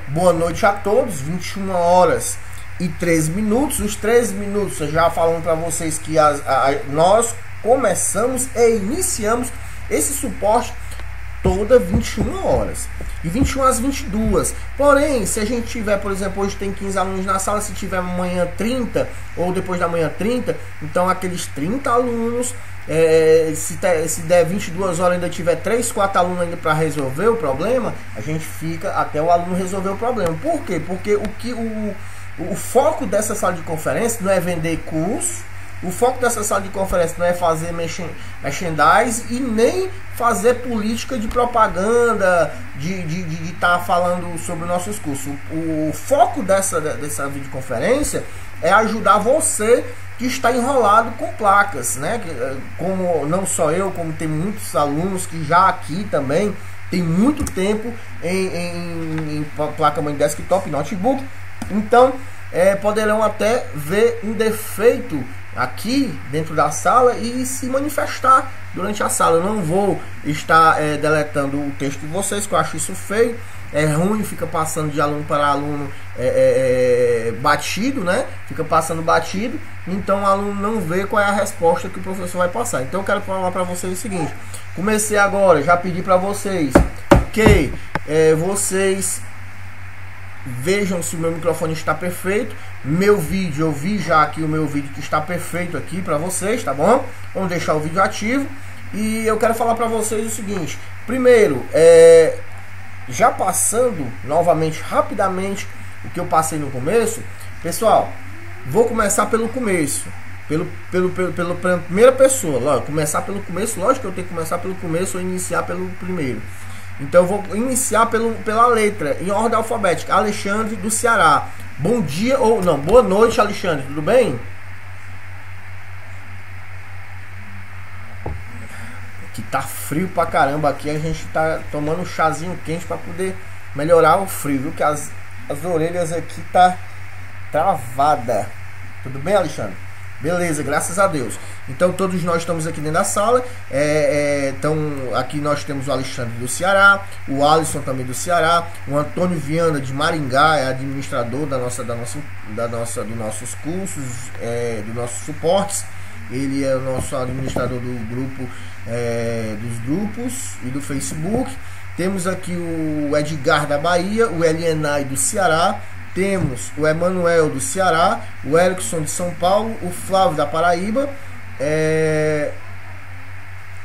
Boa noite a todos, 21 horas e 13 minutos. Os 13 minutos, já falando para vocês que nós começamos e iniciamos esse suporte toda 21 horas, de 21 às 22. Porém, se a gente tiver, por exemplo, hoje tem 15 alunos na sala, se tiver amanhã 30 ou depois da manhã 30, então aqueles 30 alunos, se der 22 horas ainda tiver 3, 4 alunos ainda para resolver o problema, a gente fica até o aluno resolver o problema. Por quê? Porque o foco dessa sala de conferência não é vender curso. O foco dessa sala de conferência não é fazer merchandise e nem fazer política de propaganda, de estar falando sobre nossos cursos. O foco dessa videoconferência é ajudar você que está enrolado com placas, né? Como não só eu, como tem muitos alunos que já aqui também tem muito tempo em placa-mãe desktop, notebook. Então, poderão até ver um defeito aqui dentro da sala e se manifestar durante a sala. Eu não vou estar deletando o texto de vocês, que eu acho isso feio. É ruim, fica passando de aluno para aluno batido, né? Fica passando batido, então o aluno não vê qual é a resposta que o professor vai passar. Então eu quero falar para vocês o seguinte: comecei agora, já pedi para vocês que vocês vejam se o meu microfone está perfeito. Meu vídeo, eu vi já aqui o meu vídeo que está perfeito aqui para vocês, tá bom? Vamos deixar o vídeo ativo. E eu quero falar para vocês o seguinte: primeiro, já passando novamente rapidamente o que eu passei no começo, pessoal, vou começar pelo começo, pela primeira pessoa. Lógico, começar pelo começo, lógico que eu tenho que começar pelo começo ou iniciar pelo primeiro. Então eu vou iniciar pela letra, em ordem alfabética. Alexandre do Ceará. Bom dia, ou não, boa noite, Alexandre, tudo bem? Aqui tá frio pra caramba, aqui a gente tá tomando um chazinho quente para poder melhorar o frio, viu? Que as orelhas aqui tá travada. Tudo bem, Alexandre? Beleza, graças a Deus. Então todos nós estamos aqui dentro da sala. Então aqui nós temos o Alexandre do Ceará, o Alisson também do Ceará, o Antônio Viana de Maringá, é administrador dos nossos cursos, dos nossos suportes. Ele é o nosso administrador do grupo, dos grupos e do Facebook. Temos aqui o Edgar da Bahia, o Elienay do Ceará. Temos o Emanuel do Ceará, o Erickson de São Paulo, o Flávio da Paraíba,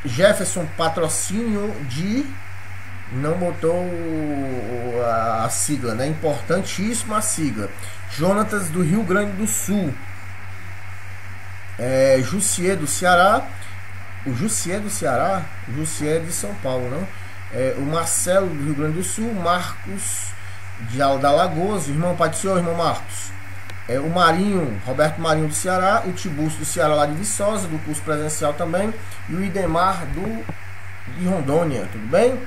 Jefferson Patrocínio de... não botou a sigla, né? Importantíssima a sigla. Jonatas do Rio Grande do Sul, Jussier do Ceará, o Jussier do Ceará, Jussier de São Paulo, não? O Marcelo do Rio Grande do Sul, Marcos da Lagoas, o irmão Patrício, o irmão Marcos, o Marinho, Roberto Marinho do Ceará, o Tiburcio do Ceará lá de Viçosa, do curso presencial também, e o Idemar de Rondônia, tudo bem?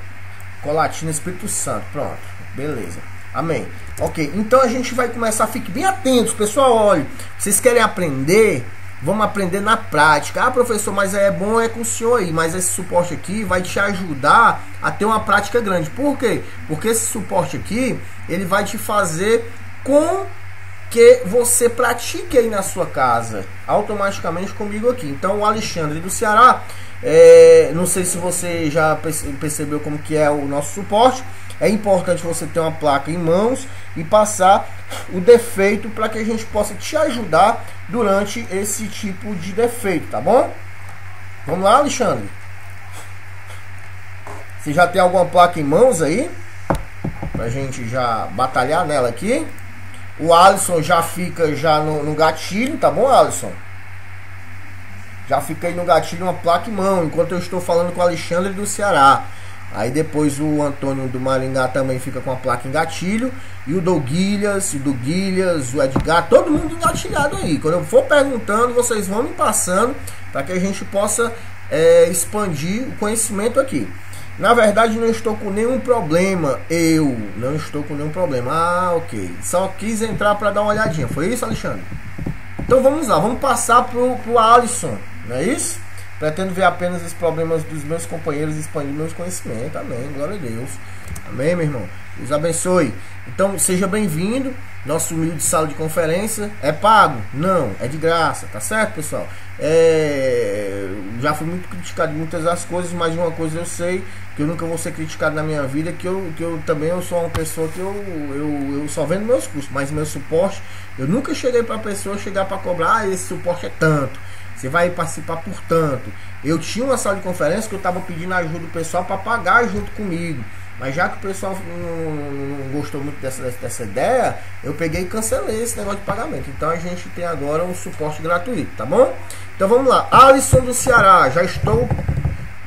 Colatina, Espírito Santo, pronto, beleza, amém. Ok, então a gente vai começar, fiquem bem atentos, pessoal, olha, vocês querem aprender? Vamos aprender na prática. Ah, professor, mas é bom com o senhor aí, mas esse suporte aqui vai te ajudar a ter uma prática grande. Por quê? Porque esse suporte aqui, ele vai te fazer com que você pratique aí na sua casa, automaticamente comigo aqui. Então o Alexandre do Ceará, não sei se você já percebeu como que é o nosso suporte. É importante você ter uma placa em mãos e passar o defeito para que a gente possa te ajudar durante esse tipo de defeito, tá bom? Vamos lá, Alexandre? Você já tem alguma placa em mãos aí? Pra gente já batalhar nela aqui. O Alisson já fica já no gatilho, tá bom, Alisson? Já fica aí no gatilho uma placa em mão, enquanto eu estou falando com o Alexandre do Ceará. Aí depois o Antônio do Maringá também fica com a placa em gatilho. E o Douglas, o Edgar, todo mundo engatilhado aí. Quando eu for perguntando, vocês vão me passando para que a gente possa expandir o conhecimento aqui. Na verdade, não estou com nenhum problema. Eu não estou com nenhum problema. Ah, ok. Só quis entrar para dar uma olhadinha. Foi isso, Alexandre? Então vamos lá. Vamos passar pro Alisson. Não é isso? Pretendo ver apenas os problemas dos meus companheiros e expandir meus conhecimentos. Amém. Glória a Deus. Amém, meu irmão? Deus abençoe. Então, seja bem-vindo. Nosso humilde sala de conferência é pago? Não, é de graça, tá certo, pessoal? Já fui muito criticado em muitas das coisas, mas de uma coisa eu sei, que eu nunca vou ser criticado na minha vida, que eu também sou uma pessoa que eu só vendo meus custos, mas meu suporte, eu nunca cheguei para a pessoa chegar para cobrar, esse suporte é tanto, você vai participar por tanto. Eu tinha uma sala de conferência que eu estava pedindo ajuda do pessoal para pagar junto comigo. Mas já que o pessoal não gostou muito dessa ideia, eu peguei e cancelei esse negócio de pagamento. Então a gente tem agora um suporte gratuito, tá bom? Então vamos lá. Alisson do Ceará, já estou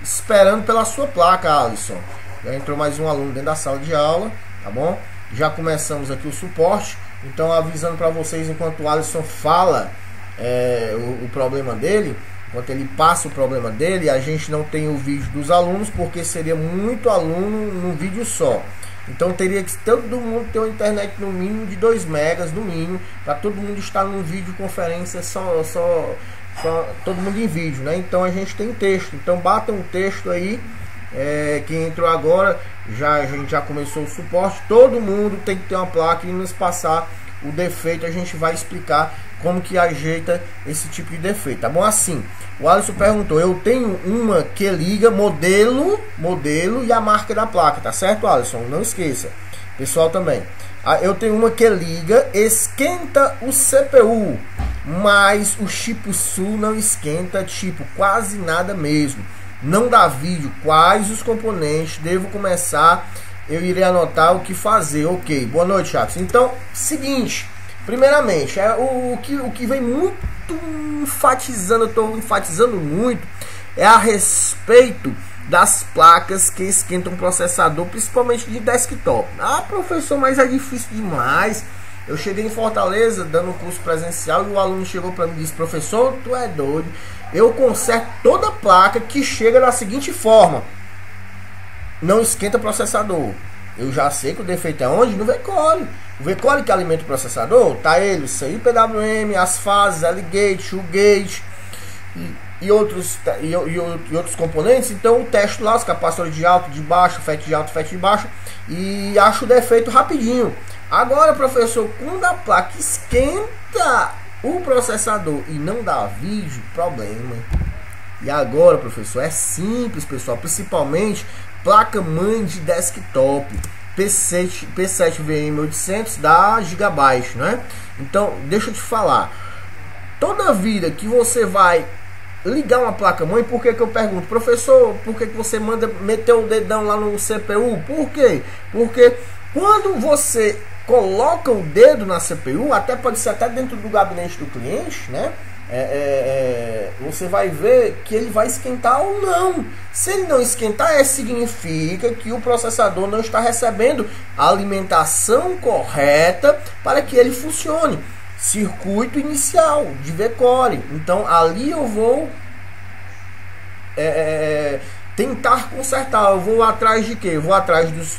esperando pela sua placa, Alisson. Já entrou mais um aluno dentro da sala de aula, tá bom? Já começamos aqui o suporte. Então avisando para vocês, enquanto o Alisson fala o problema dele, enquanto ele passa o problema dele, a gente não tem o vídeo dos alunos, porque seria muito aluno num vídeo só. Então teria que todo mundo ter uma internet no mínimo de 2 megas, no mínimo, para todo mundo estar num vídeo conferência só todo mundo em vídeo, né? Então a gente tem texto. Então bata um texto aí. Quem entrou agora, a gente já começou o suporte. Todo mundo tem que ter uma placa e nos passar o defeito. A gente vai explicar como que ajeita esse tipo de defeito, tá bom? Assim, o Alisson perguntou, eu tenho uma que liga modelo e a marca da placa, tá certo, Alisson? Não esqueça, pessoal também. Eu tenho uma que liga, esquenta o CPU, mas o chip sul não esquenta, tipo, quase nada mesmo. Não dá vídeo, quais os componentes, devo começar, eu irei anotar o que fazer. Ok, boa noite, Chaves. Então, seguinte, primeiramente, o que vem muito enfatizando, eu estou enfatizando muito, é a respeito das placas que esquentam o processador, principalmente de desktop. Ah, professor, mas é difícil demais. Eu cheguei em Fortaleza dando curso presencial e o aluno chegou para mim e disse, professor, tu é doido, eu conserto toda a placa que chega da seguinte forma, não esquenta o processador. Eu já sei que o defeito é onde? No VCore. O VCore que alimenta o processador, tá ele, o CI PWM, as fases, L-Gate, U-Gate e outros componentes. Então eu testo lá os capacitores de alto, de baixo, FET de alto, FET de baixo e acho o defeito rapidinho. Agora, professor, quando a placa esquenta o processador e não dá vídeo, problema. E agora, professor, é simples, pessoal, principalmente placa-mãe de desktop, P7 VM800 da Gigabyte, né? Então, deixa eu te falar, toda vida que você vai ligar uma placa-mãe, por que que eu pergunto, professor, por que que você manda meter o dedão lá no CPU? Por quê? Porque quando você coloca o dedo na CPU, até pode ser até dentro do gabinete do cliente, né? Você vai ver que ele vai esquentar ou não. Se ele não esquentar, significa que o processador não está recebendo a alimentação correta para que ele funcione. Circuito inicial de VCore. Então ali eu vou tentar consertar. Eu vou atrás de quê? Eu vou atrás dos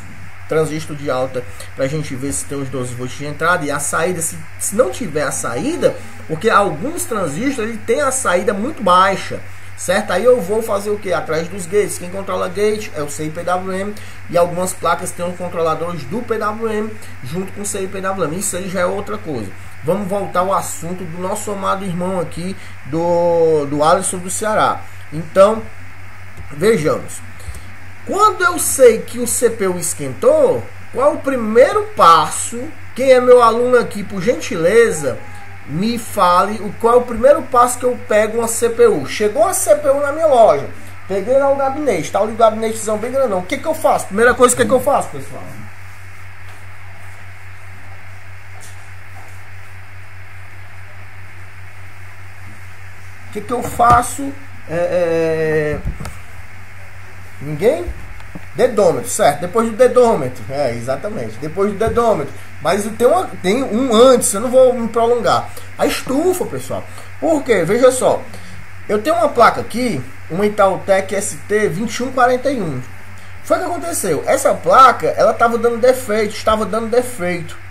transistor de alta para a gente ver se tem os 12 volts de entrada e a saída, se não tiver a saída, porque alguns transistores ele tem a saída muito baixa, certo? Aí eu vou fazer o que? Atrás dos gates. Quem controla gate é o CI PWM e algumas placas têm os controladores do PWM junto com o CI PWM. Isso aí já é outra coisa. Vamos voltar ao assunto do nosso amado irmão aqui, do Alisson do Ceará. Então, vejamos. Quando eu sei que o CPU esquentou, qual é o primeiro passo? Quem é meu aluno aqui, por gentileza, me fale qual é o primeiro passo que eu pego uma CPU. Chegou a CPU na minha loja, peguei lá o gabinete, tá ali o gabinetezão bem grandão. O que que eu faço? Primeira coisa, o que que eu faço, pessoal? O que que eu faço? Ninguém? Dedômetro, certo? Depois do dedômetro, exatamente. Depois do dedômetro. Mas tem um antes, eu não vou me prolongar. A estufa, pessoal. Por quê? Veja só. Eu tenho uma placa aqui, uma Itautec ST2141. Foi o que aconteceu. Essa placa, ela estava dando defeito,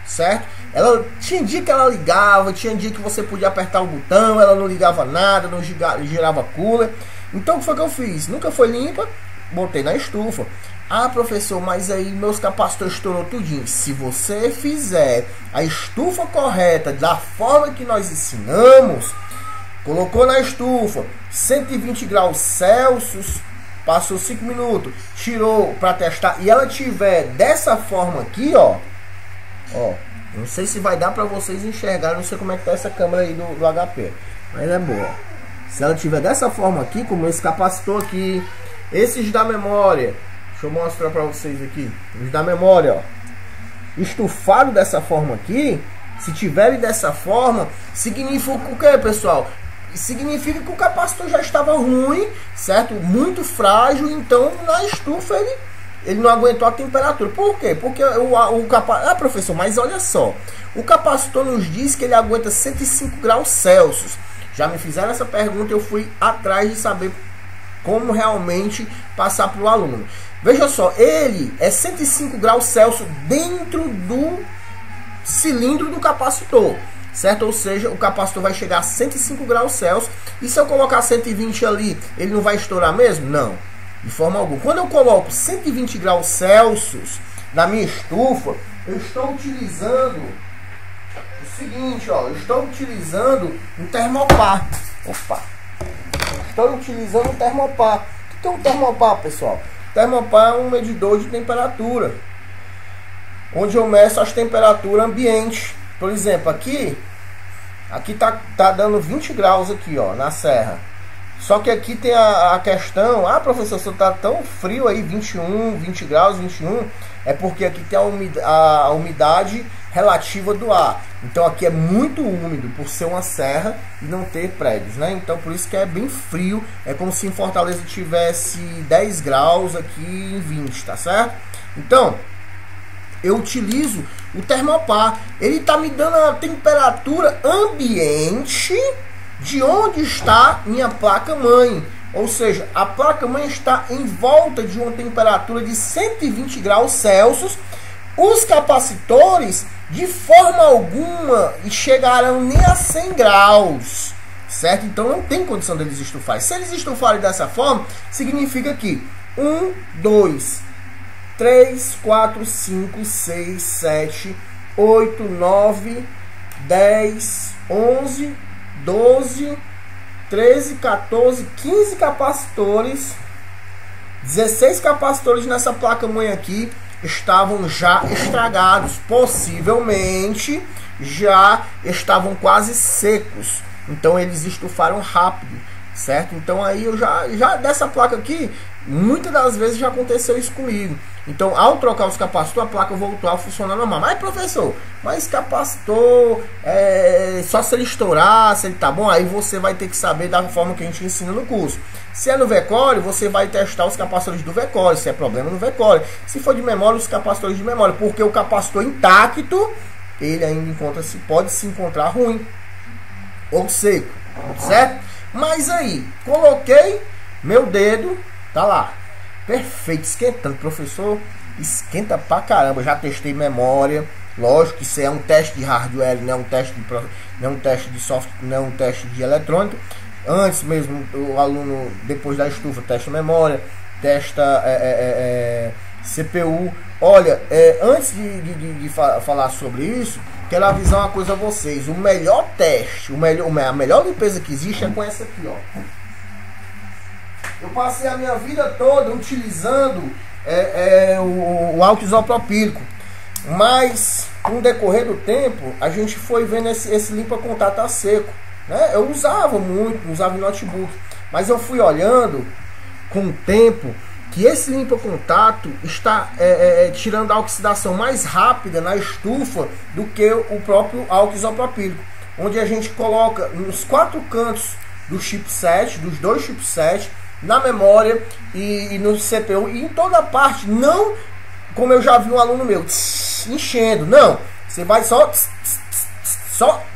certo? Ela tinha dia que ela ligava, tinha dia que você podia apertar o botão, ela não ligava nada, não girava cooler. Então o que foi que eu fiz? Nunca foi limpa, botei na estufa. Ah, professor, mas aí meus capacitores estourou tudinho. Se você fizer a estufa correta, da forma que nós ensinamos, colocou na estufa 120 graus Celsius, passou 5 minutos, tirou para testar, e ela tiver dessa forma aqui, ó, não sei se vai dar para vocês enxergar, não sei como é que tá essa câmera aí do HP, mas é boa. Se ela tiver dessa forma aqui, como esse capacitor aqui, esses da memória, deixa eu mostrar para vocês aqui, os da memória, ó, estufado dessa forma aqui, se tiverem dessa forma, significa o que, pessoal? Significa que o capacitor já estava ruim, certo? Muito frágil, então na estufa ele não aguentou a temperatura. Por quê? Porque o capacitor... Ah, professor, mas olha só, o capacitor nos diz que ele aguenta 105 graus Celsius. Já me fizeram essa pergunta, eu fui atrás de saber como realmente passar para o aluno. Veja só, ele é 105 graus Celsius dentro do cilindro do capacitor, certo? Ou seja, o capacitor vai chegar a 105 graus Celsius. E se eu colocar 120 ali, ele não vai estourar mesmo? Não, de forma alguma. Quando eu coloco 120 graus Celsius na minha estufa, eu estou utilizando o seguinte, ó, eu estou utilizando um termopar. Estou utilizando um termopar. O que é um termopar, pessoal? Termopar é um medidor de temperatura, onde eu meço as temperaturas ambientes. Por exemplo, aqui tá dando 20 graus aqui, ó, na serra. Só que aqui tem a questão, ah, professor, você tá tão frio aí, 20 graus, 21, é porque aqui tem a umidade relativa do ar. Então aqui é muito úmido por ser uma serra e não ter prédios, né? Então por isso que é bem frio, é como se em Fortaleza tivesse 10 graus, aqui em 20, tá certo? Então eu utilizo o termopar, ele tá me dando a temperatura ambiente de onde está minha placa-mãe. Ou seja, a placa-mãe está em volta de uma temperatura de 120 graus Celsius. Os capacitores, de forma alguma, chegarão nem a 100 graus, certo? Então não tem condição deles estufarem. Se eles estufarem dessa forma, significa que 1, 2, 3, 4, 5, 6, 7, 8, 9, 10, 11, 12, 13, 14, 15 capacitores, 16 capacitores nessa placa-mãe aqui estavam já estragados, possivelmente já estavam quase secos, então eles estufaram rápido, certo? Então aí eu já dessa placa aqui, muitas das vezes já aconteceu isso comigo. Então ao trocar os capacitores, a placa voltou a funcionar normal. Mas professor, mas capacitor, só se ele estourar, se ele tá bom, aí você vai ter que saber da forma que a gente ensina no curso. Se é no VECORE, você vai testar os capacitores do VECORE, se é problema no VECORE. Se for de memória, os capacitores de memória, porque o capacitor intacto, ele ainda pode se encontrar ruim ou seco, certo? Mas aí, coloquei meu dedo, tá lá, perfeito, esquentando. Professor, esquenta pra caramba. Já testei memória, lógico que isso é um teste de hardware, não é um teste de software, não é um teste de eletrônica. Antes mesmo, o aluno, depois da estufa, testa memória, testa CPU. Olha, antes de falar sobre isso, quero avisar uma coisa a vocês. O melhor teste, a melhor limpeza que existe é com essa aqui, ó. Eu passei a minha vida toda utilizando o álcool isopropílico, mas com o decorrer do tempo a gente foi vendo esse limpa-contato a seco, né? Eu usava muito, usava em notebook, mas eu fui olhando com o tempo que esse limpa-contato está tirando a oxidação mais rápida na estufa do que o próprio álcool isopropílico, onde a gente coloca nos 4 cantos do chipset, dos 2 chipsets, na memória e no CPU e em toda parte, não como eu já vi um aluno meu enchendo, não, você vai só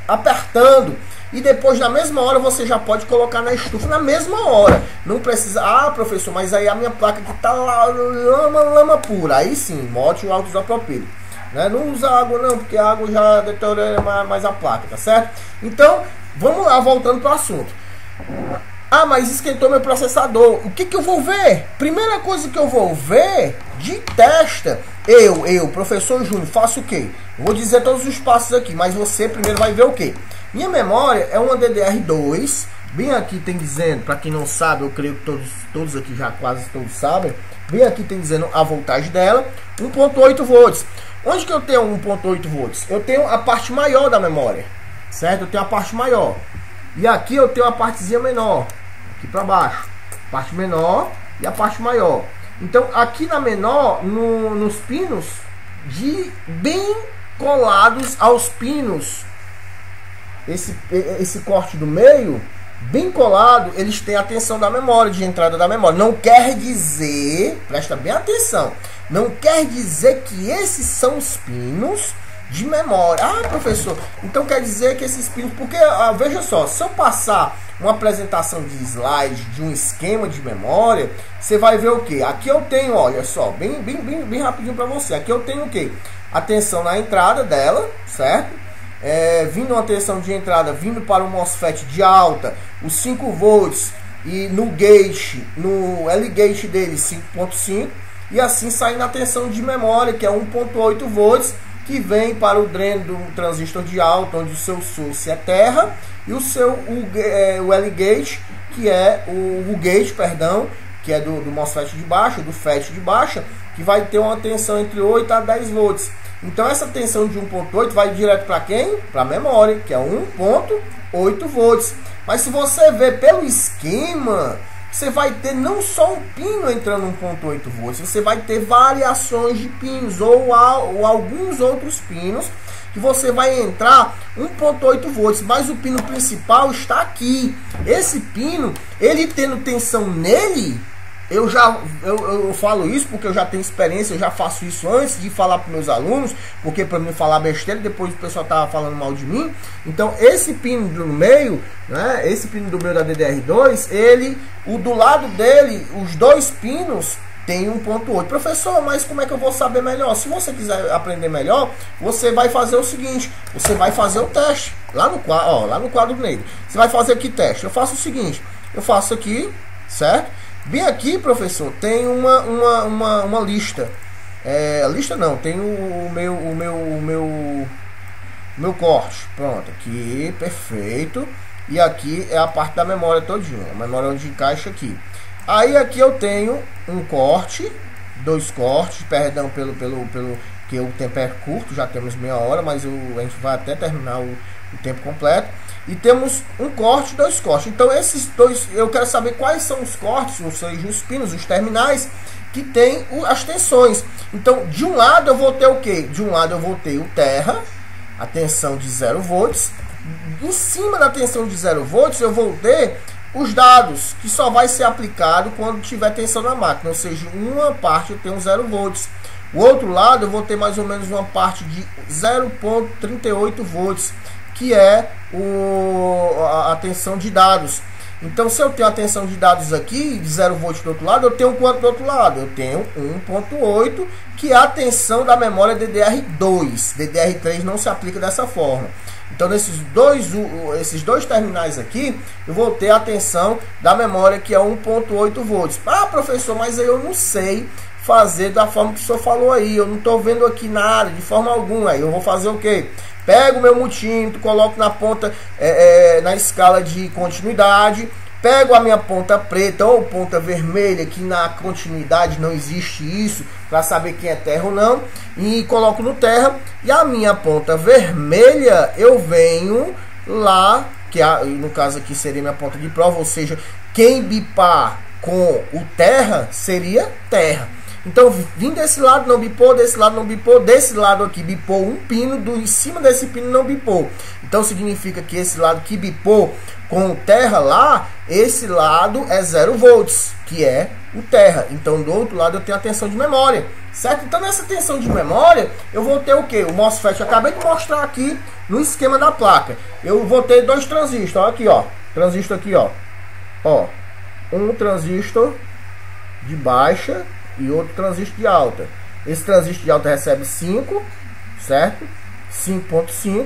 apertando e depois na mesma hora você já pode colocar na estufa na mesma hora, não precisa, ah professor, mas aí a minha placa que tá lá, lama pura, aí sim, bote o álcool isopropílico, né? Não usa água não, porque a água já deteriora mais a placa, tá certo? Então, vamos lá, voltando para o assunto. Ah, mas esquentou meu processador. O que eu vou ver? Primeira coisa que eu vou ver de testa. Eu, professor Júnior, faço o quê? Vou dizer todos os passos aqui, mas você primeiro vai ver o quê? Minha memória é uma DDR2. Bem aqui tem dizendo, para quem não sabe, eu creio que todos aqui já quase todos sabem. Bem aqui tem dizendo a voltagem dela, 1.8 volts. Onde que eu tenho 1.8 volts? Eu tenho a parte maior da memória, certo? Eu tenho a parte maior. E aqui eu tenho a partezinha menor, aqui para baixo. Parte menor e a parte maior. Então aqui na menor, nos pinos, bem colados aos pinos, esse corte do meio, bem colado, eles têm a tensão da memória, de entrada da memória. Não quer dizer, presta bem atenção, não quer dizer que esses são os pinos de memória. Ah, professor, então quer dizer que esses pinos... Porque, veja só, se eu passar uma apresentação de slide, de um esquema de memória, você vai ver o que? Aqui eu tenho, olha só, bem rapidinho para você. Aqui eu tenho o que? A tensão na entrada dela, certo? Vindo uma tensão de entrada, vindo para o MOSFET de alta, os 5 volts, e no gate, no L-gate dele 5.5, e assim saindo a tensão de memória, que é 1.8 volts, que vem para o dreno do transistor de alta, onde o seu source é terra, e o L-gate, que é o gate, perdão, que é do MOSFET de baixa, do FET de baixa, que vai ter uma tensão entre 8 a 10 volts. Então essa tensão de 1.8 vai direto para quem? Para a memória, que é 1.8 volts. Mas se você ver pelo esquema, você vai ter não só um pino entrando 1.8 volts, você vai ter variações de pinos ou alguns outros pinos que você vai entrar 1.8 volts, mas o pino principal está aqui. Esse pino, ele tendo tensão nele, eu falo isso porque eu já tenho experiência, eu já faço isso antes de falar para meus alunos, porque para mim falar besteira, depois o pessoal tava falando mal de mim. Então esse pino do meio, né, esse pino do meio da DDR2, o do lado dele, os dois pinos tem 1.8. Professor, mas como é que eu vou saber melhor? Se você quiser aprender melhor, você vai fazer o seguinte, você vai fazer o teste lá no quadro, ó, lá no quadro negro. Você vai fazer aqui teste. Eu faço o seguinte, eu faço aqui, certo? Bem aqui, professor, tem uma lista. Lista não, tem o meu corte. Pronto, aqui, perfeito. E aqui é a parte da memória todinha, a memória onde encaixa aqui. Aí aqui eu tenho um corte, dois cortes, perdão pelo que o tempo é curto, já temos meia hora, mas a gente vai até terminar o tempo completo. E temos um corte, dois cortes. Então esses dois, eu quero saber quais são os cortes, ou seja, os pinos, os terminais que tem as tensões. Então de um lado eu vou ter o que? De um lado eu vou ter o terra, a tensão de 0 volts. Em cima da tensão de 0 volts eu vou ter os dados, que só vai ser aplicado quando tiver tensão na máquina, ou seja, uma parte eu tenho 0 volts. O outro lado eu vou ter mais ou menos uma parte de 0.38 volts, que é a tensão de dados. Então se eu tenho a tensão de dados aqui, de 0 volts do outro lado, eu tenho quanto do outro lado? Eu tenho 1.8, que é a tensão da memória DDR2. DDR3 não se aplica dessa forma. Então esses dois terminais aqui, eu vou ter a tensão da memória, que é 1.8 volts. Ah, professor, mas aí eu não sei fazer da forma que o senhor falou aí, eu não estou vendo aqui nada, de forma alguma. Aí eu vou fazer o quê? Pego o meu multímetro, coloco na ponta, na escala de continuidade, pego a minha ponta preta ou ponta vermelha, que na continuidade não existe isso, para saber quem é terra ou não, e coloco no terra, e a minha ponta vermelha eu venho lá, que no caso aqui seria minha ponta de prova, ou seja, quem bipar com o terra seria terra. Então, vim desse lado, não bipou, desse lado não bipou, desse lado aqui bipou um pino, em cima desse pino não bipou. Então, significa que esse lado que bipou com o terra lá, esse lado é 0 volts, que é o terra. Então, do outro lado eu tenho a tensão de memória, certo? Então, nessa tensão de memória, eu vou ter o que? O MOSFET, eu acabei de mostrar aqui no esquema da placa. Eu vou ter dois transistores, olha aqui, ó. Transistor aqui, ó. Ó, um transistor de baixa e outro transistor de alta. Esse transistor de alta recebe 5, certo? 5.5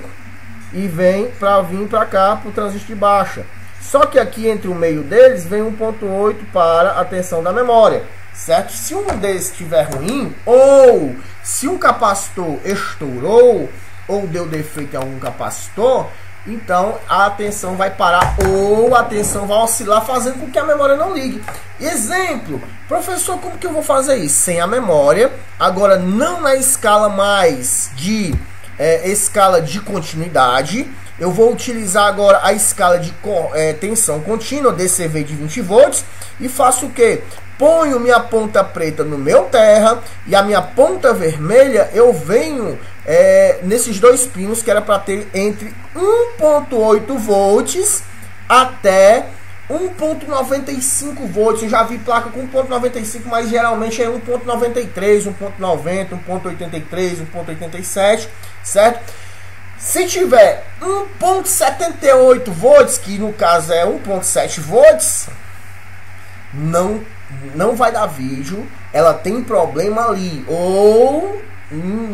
e vem para vir para cá para o transistor de baixa. Só que aqui entre o meio deles vem 1.8 para a tensão da memória, certo? Se um desses estiver ruim, ou se um capacitor estourou, ou deu defeito em algum capacitor, então a tensão vai parar ou a tensão vai oscilar, fazendo com que a memória não ligue. Exemplo, professor, como que eu vou fazer isso? Sem a memória, agora não na escala mais de escala de continuidade. Eu vou utilizar agora a escala de tensão contínua, DCV de 20 volts, e faço o que? Ponho minha ponta preta no meu terra e a minha ponta vermelha eu venho nesses dois pinos que era para ter entre 1.8 volts até 1.95 volts. Eu já vi placa com 1.95, mas geralmente é 1.93, 1.90, 1.83, 1.87, certo? Se tiver 1.78 volts, que no caso é 1.7 volts, não vai dar vídeo, ela tem problema ali, ou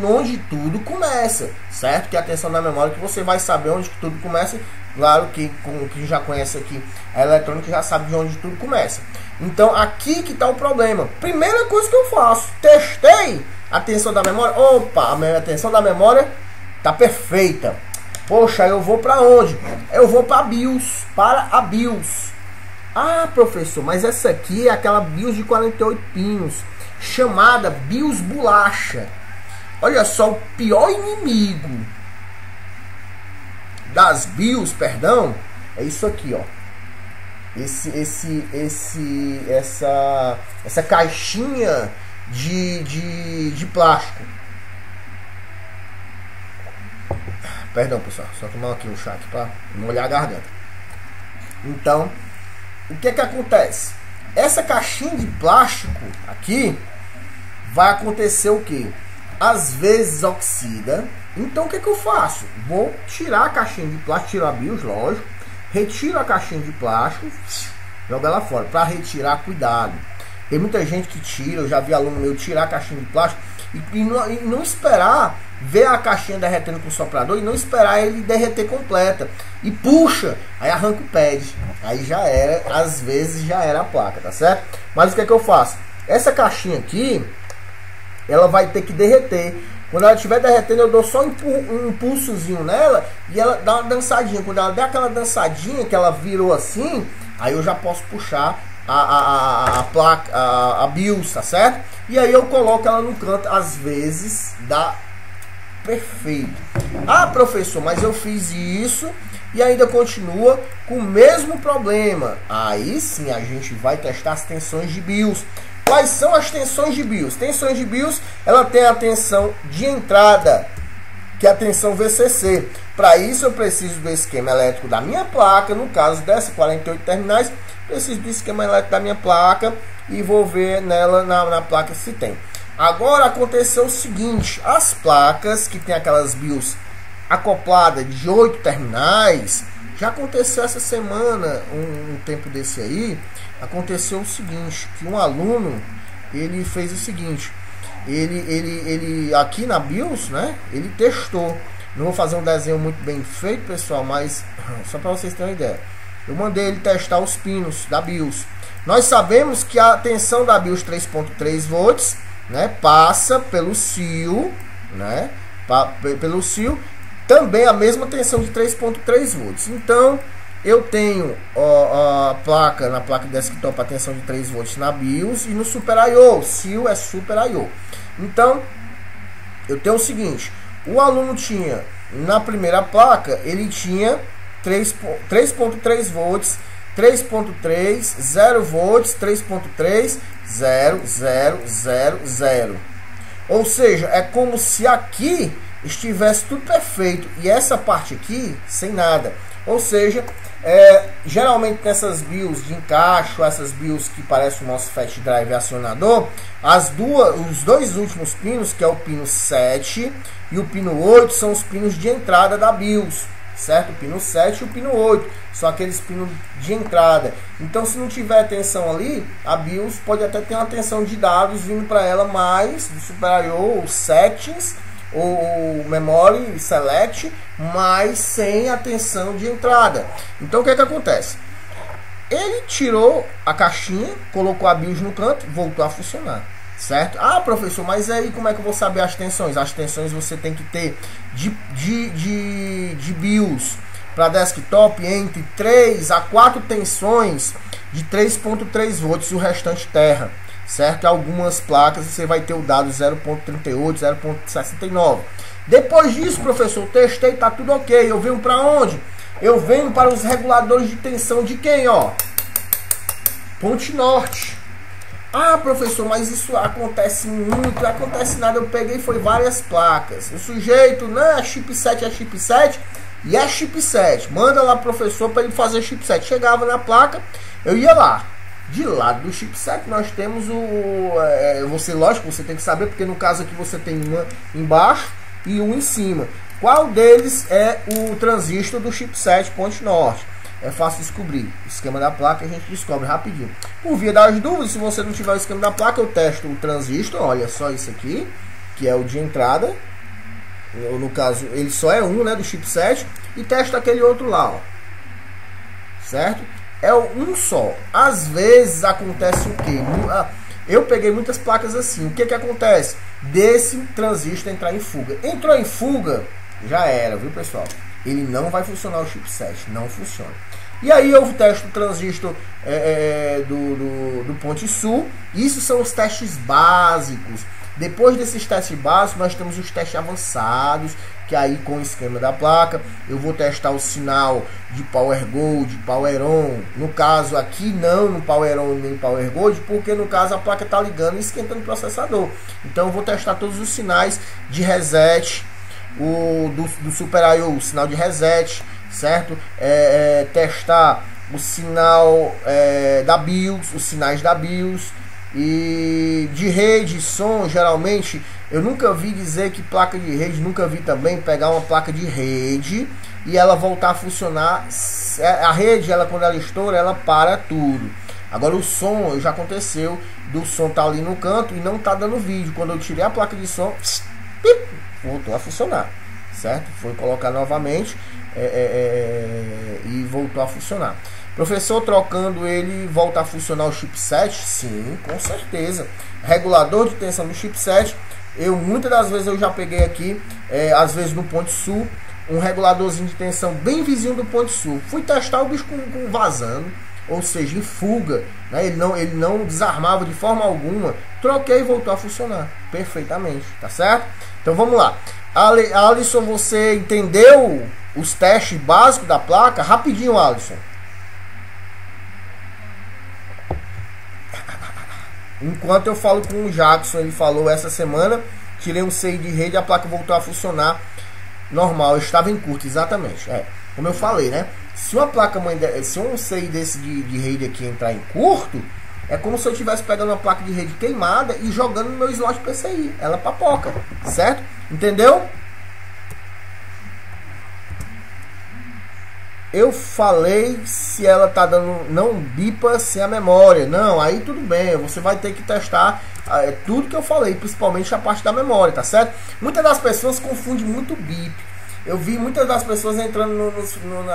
onde tudo começa, certo? Que é a tensão da memória, que você vai saber onde tudo começa. Claro que quem já conhece aqui a eletrônica já sabe de onde tudo começa. Então aqui que está o problema. Primeira coisa que eu faço, testei a tensão da memória. Opa, a tensão da memória tá perfeita. Poxa, eu vou para onde? Eu vou para a BIOS. Ah, professor, mas essa aqui é aquela BIOS de 48 pinos, chamada BIOS bolacha. Olha só, o pior inimigo das BIOS, perdão, é isso aqui, ó. Essa caixinha de plástico. Perdão, pessoal, só tomar aqui um chá aqui para molhar a garganta. Então, o que que acontece? Essa caixinha de plástico aqui vai acontecer o que? Às vezes oxida. Então o que que eu faço? Vou tirar a caixinha de plástico, tiro a BIOS, lógico, retiro a caixinha de plástico, jogo ela fora. Para retirar, cuidado. Tem muita gente que tira, eu já vi aluno meu tirar a caixinha de plástico e não esperar ver a caixinha derretendo com o soprador e não esperar ele derreter completa. E puxa, aí arranca o pad. Aí já era, às vezes já era a placa, tá certo? Mas o que é que eu faço? Essa caixinha aqui, ela vai ter que derreter. Quando ela estiver derretendo, eu dou só um impulsozinho nela e ela dá uma dançadinha. Quando ela der aquela dançadinha que ela virou assim, aí eu já posso puxar a placa, a BIOS, tá certo? E aí eu coloco ela no canto, às vezes dá perfeito. Ah, professor, mas eu fiz isso e ainda continua com o mesmo problema. Aí sim a gente vai testar as tensões de BIOS. Quais são as tensões de BIOS? Tensões de BIOS, ela tem a tensão de entrada, que é a tensão VCC. Para isso eu preciso do esquema elétrico da minha placa, no caso dessa 48 terminais, preciso do esquema elétrico da minha placa e vou ver nela na placa se tem. Agora aconteceu o seguinte, as placas que tem aquelas BIOS acopladas de 8 terminais, já aconteceu essa semana, um tempo desse aí, aconteceu o seguinte, que um aluno, ele fez o seguinte, ele aqui na BIOS, né, ele testou. Não vou fazer um desenho muito bem feito, pessoal, mas só para vocês terem uma ideia. Eu mandei ele testar os pinos da BIOS. Nós sabemos que a tensão da BIOS 3.3 volts, né, passa pelo CIO, né, pelo CIO, também a mesma tensão de 3.3 volts. Então, eu tenho a placa, na placa desktop, a tensão de 3 volts na BIOS e no Super I/O. CIO é Super I/O. Então, eu tenho o seguinte, o aluno tinha, na primeira placa, ele tinha 3.3 volts, 3.3, 0 volts, 3.3, 0, 0, 0, 0. Ou seja, é como se aqui estivesse tudo perfeito e essa parte aqui sem nada. Ou seja, geralmente nessas BIOS de encaixe, essas BIOS que parecem o MOSFET drive acionador, os dois últimos pinos, que é o pino 7 e o pino 8, são os pinos de entrada da BIOS, certo? O pino 7 e o pino 8 são aqueles pinos de entrada. Então, se não tiver tensão ali, a BIOS pode até ter uma tensão de dados vindo para ela mais do Super I/O, ou settings, ou memory select, mas sem a tensão de entrada. Então o que é que acontece? Ele tirou a caixinha, colocou a BIOS no canto, voltou a funcionar, certo? Ah, professor, mas aí como é que eu vou saber as tensões? As tensões você tem que ter de BIOS para desktop entre 3 a 4 tensões de 3.3 volts e o restante terra, certo? Algumas placas você vai ter o dado 0.38, 0.69. Depois disso, professor, eu testei, tá tudo ok. Eu venho para onde? Eu venho para os reguladores de tensão de quem, ó? Ponte Norte. Ah, professor, mas isso acontece muito, não acontece nada. Eu peguei, foi várias placas. O sujeito, né, chipset é chipset e é chipset. Manda lá pro professor para ele fazer chipset. Chegava na placa, eu ia lá. De lado do chipset nós temos você, lógico, você tem que saber, porque no caso aqui você tem uma embaixo e um em cima. Qual deles é o transistor do chipset Ponte Norte? É fácil descobrir. O esquema da placa a gente descobre rapidinho. Por via das dúvidas, se você não tiver o esquema da placa, eu testo o transistor. Olha só isso aqui, que é o de entrada. No caso, ele só é um, né, do chipset. E testo aquele outro lá, ó. Certo? É um só. Às vezes acontece o quê? Eu peguei muitas placas assim. O que acontece? Desse transistor entrar em fuga. Entrou em fuga, já era, viu, pessoal? Ele não vai funcionar o chipset, não funciona. E aí eu testo o transistor do Ponte Sul. Isso são os testes básicos. Depois desses testes básicos, nós temos os testes avançados, que aí com o esquema da placa, eu vou testar o sinal de Power Gold, Power On. No caso aqui não no Power On nem Power Gold, porque no caso a placa está ligando e esquentando o processador. Então eu vou testar todos os sinais de reset, do Super I/O, o sinal de reset, certo? Testar o sinal da BIOS, os sinais da BIOS. E de rede, som, geralmente eu nunca vi dizer que placa de rede, nunca vi também pegar uma placa de rede e ela voltar a funcionar. A rede, ela quando ela estoura, ela para tudo. Agora o som, já aconteceu do som tá ali no canto e não tá dando vídeo. Quando eu tirei a placa de som, voltou a funcionar, certo? Foi colocar novamente e voltou a funcionar. Professor, trocando ele, volta a funcionar o chipset? Sim, com certeza. Regulador de tensão do chipset, muitas das vezes eu já peguei aqui, às vezes no Ponte Sul, um reguladorzinho de tensão bem vizinho do Ponte Sul. Fui testar o bicho com vazando, ou seja, em fuga, né? Ele não desarmava de forma alguma. Troquei e voltou a funcionar perfeitamente, tá certo? Então vamos lá. Alisson, você entendeu os testes básicos da placa? Rapidinho, Alisson. Enquanto eu falo com o Jackson, ele falou essa semana, tirei um CI de rede, a placa voltou a funcionar normal, eu estava em curto, exatamente. Como eu falei, né? Se uma placa mãe, se um CI desse de rede aqui entrar em curto, é como se eu estivesse pegando uma placa de rede queimada e jogando no meu slot PCI. Ela papoca, certo? Entendeu? Eu falei se ela tá dando, não bipa sem a memória. Não, aí tudo bem, você vai ter que testar tudo que eu falei, principalmente a parte da memória, tá certo? Muitas das pessoas confundem muito bip. Eu vi muitas das pessoas entrando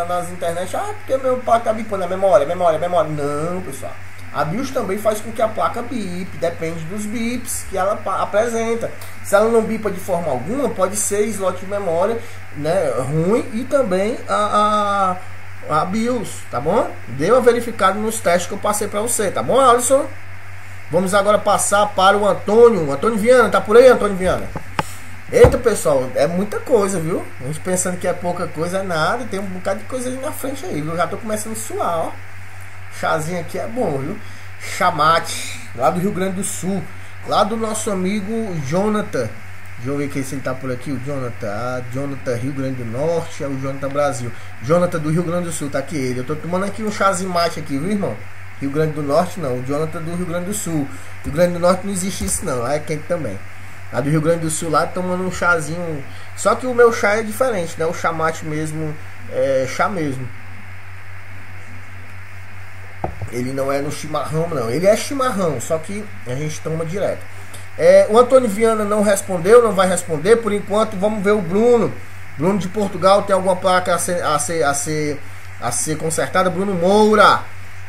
nas internet, porque meu placa tá bipando, memória. Não, pessoal. A BIOS também faz com que a placa bipe, depende dos bips que ela apresenta. Se ela não bipa de forma alguma, pode ser slot de memória, né, ruim, e também a BIOS, tá bom? Dê uma verificada nos testes que eu passei para você, tá bom, Alisson? Vamos agora passar para o Antônio. Antônio Viana, tá por aí, Antônio Viana? Eita, pessoal, é muita coisa, viu? A gente pensando que é pouca coisa, é nada. Tem um bocado de coisa ali na frente aí, viu? Já tô começando a suar, ó. Chazinho aqui é bom, viu? Chamate, lá do Rio Grande do Sul, lá do nosso amigo Jonathan. Deixa eu ver aqui se ele tá por aqui, o Jonathan. Jonathan Rio Grande do Norte, é o Jonathan Brasil. Jonathan do Rio Grande do Sul, tá aqui ele. Eu tô tomando aqui um chazinho mate aqui, viu, irmão? Rio Grande do Norte não, o Jonathan do Rio Grande do Sul. Rio Grande do Norte não existe isso não, lá é quente também. Lá do Rio Grande do Sul, lá tomando um chazinho. Só que o meu chá é diferente, né? O chamate mesmo, chá mesmo. Ele não é no chimarrão, não. Ele é chimarrão, só que a gente toma direto. O Antônio Viana não respondeu, não vai responder. Por enquanto, vamos ver o Bruno. Bruno de Portugal, tem alguma placa a ser consertada? Bruno Moura.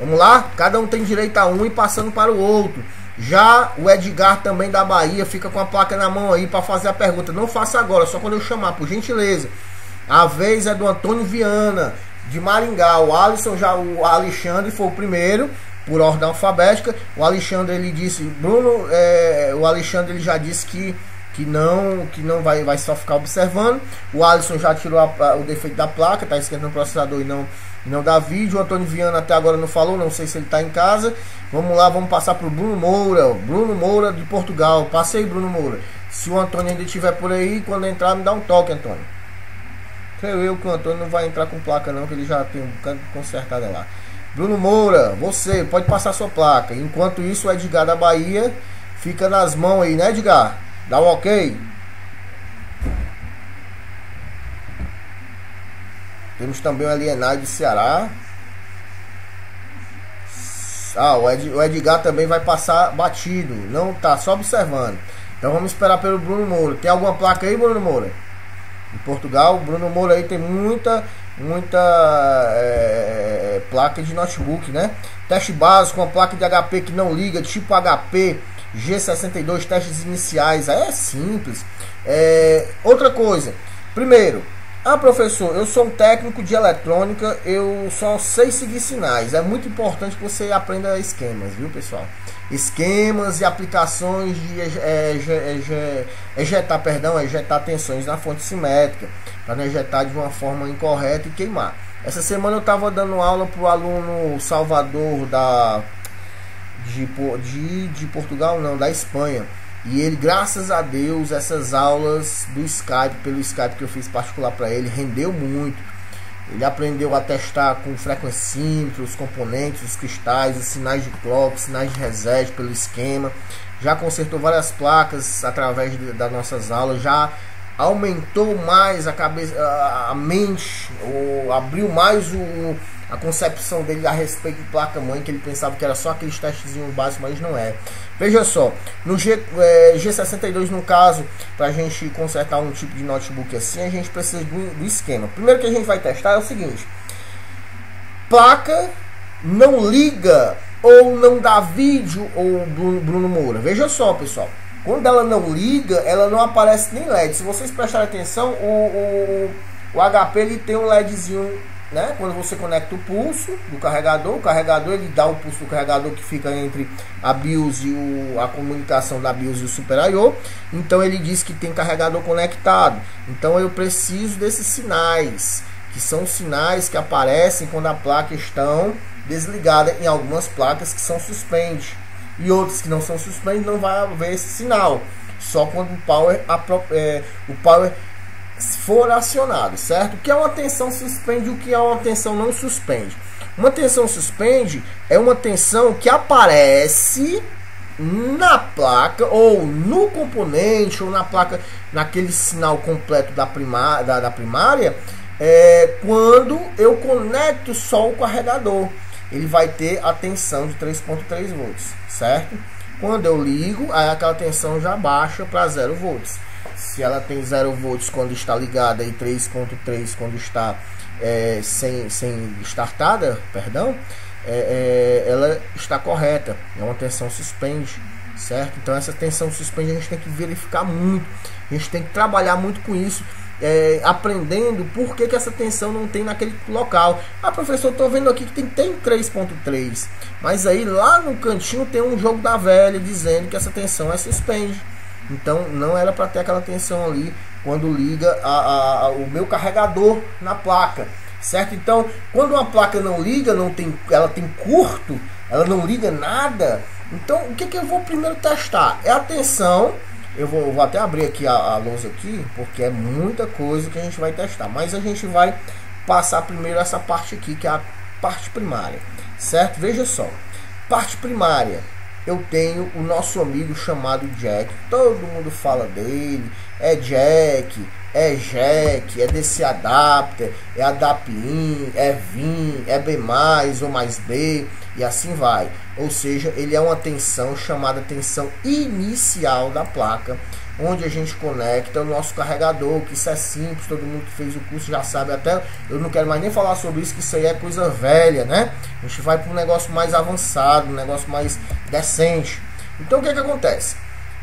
Vamos lá? Cada um tem direito a um e passando para o outro. Já o Edgar também da Bahia fica com a placa na mão aí para fazer a pergunta. Não faça agora, só quando eu chamar, por gentileza. A vez é do Antônio Viana, de Maringá. O Alisson, já o Alexandre foi o primeiro, por ordem alfabética. O Alexandre, ele disse, Bruno, o Alexandre, ele já disse que não vai só ficar observando. O Alisson já tirou o defeito da placa, tá esquentando o processador e não dá vídeo. O Antônio Viana até agora não falou, não sei se ele tá em casa. Vamos lá, vamos passar pro Bruno Moura. Bruno Moura de Portugal. Passei, Bruno Moura. Se o Antônio ainda estiver por aí, quando entrar, me dá um toque, Antônio. Creio eu que o Antônio não vai entrar com placa não, que ele já tem um bocado consertada lá. Bruno Moura, você pode passar sua placa. Enquanto isso, o Edgar da Bahia fica nas mãos aí, né, Edgar? Dá um ok. Temos também o Alienai do Ceará. O Edgar também vai passar batido. Não tá, só observando. Então vamos esperar pelo Bruno Moura. Tem alguma placa aí, Bruno Moura? Em Portugal, o Bruno Moura aí tem muita placa de notebook, né? Teste básico com a placa de HP que não liga, tipo HP G62, testes iniciais. Aí é simples. Outra coisa. Primeiro, professor, eu sou um técnico de eletrônica, eu só sei seguir sinais. É muito importante que você aprenda esquemas, viu, pessoal? Esquemas e aplicações de ejetar tensões na fonte simétrica, para não ejetar de uma forma incorreta e queimar. Essa semana eu estava dando aula para o aluno Salvador de Portugal, não, da Espanha. E ele, graças a Deus, essas aulas do Skype, pelo Skype que eu fiz particular para ele, rendeu muito. Ele aprendeu a testar com frequencímetro, os componentes, os cristais, os sinais de clock, sinais de reset pelo esquema. Já consertou várias placas através das nossas aulas, já aumentou mais a cabeça, a mente, ou abriu mais a concepção dele a respeito de placa-mãe, que ele pensava que era só aqueles testezinhos básicos, mas não é. Veja só, no G62, no caso, para a gente consertar um tipo de notebook assim, a gente precisa do esquema. Primeiro que a gente vai testar é o seguinte: placa não liga ou não dá vídeo, ou Bruno Moura. Veja só, pessoal, quando ela não liga, ela não aparece nem LED. Se vocês prestarem atenção, o HP ele tem um LEDzinho, né? Quando você conecta o pulso do carregador, o carregador ele dá o pulso do carregador que fica entre a BIOS e a comunicação da BIOS e o Super I/O. Então ele diz que tem carregador conectado. Então eu preciso desses sinais, que são sinais que aparecem quando a placa está desligada, em algumas placas que são suspend, e outras que não são suspend não vai haver esse sinal, só quando o power for acionado, certo? O que é uma tensão suspende, o que é uma tensão não suspende? Uma tensão suspende é uma tensão que aparece na placa ou no componente ou na placa, naquele sinal completo da primária, quando eu conecto só o carregador. Ele vai ter a tensão de 3.3 volts, certo? Quando eu ligo, aí aquela tensão já baixa para 0 volts. Se ela tem 0 volts quando está ligada e 3.3 quando está sem startada, perdão, ela está correta. É uma tensão suspende, certo? Então essa tensão suspende a gente tem que verificar muito, a gente tem que trabalhar muito com isso, aprendendo por que essa tensão não tem naquele local. Professor, estou vendo aqui que tem 3.3, mas aí lá no cantinho tem um jogo da velha dizendo que essa tensão é suspende. Então não era para ter aquela tensão ali quando liga o meu carregador na placa, certo? Então quando uma placa não liga, ela tem curto, ela não liga nada. Então o que eu vou primeiro testar? É a tensão. Eu vou até abrir aqui a lousa aqui, porque é muita coisa que a gente vai testar, mas a gente vai passar primeiro essa parte aqui, que é a parte primária, certo? Veja só, parte primária, eu tenho o nosso amigo chamado Jack. Todo mundo fala dele. É Jack, é Jack, é DC Adapter, é ADAPIN, é VIN, é B+, ou mais B, e assim vai. Ou seja, ele é uma tensão chamada tensão inicial da placa, onde a gente conecta o nosso carregador, que isso é simples, todo mundo que fez o curso já sabe, até eu não quero mais nem falar sobre isso, que isso aí é coisa velha, né? A gente vai para um negócio mais avançado, um negócio mais decente. Então o que acontece?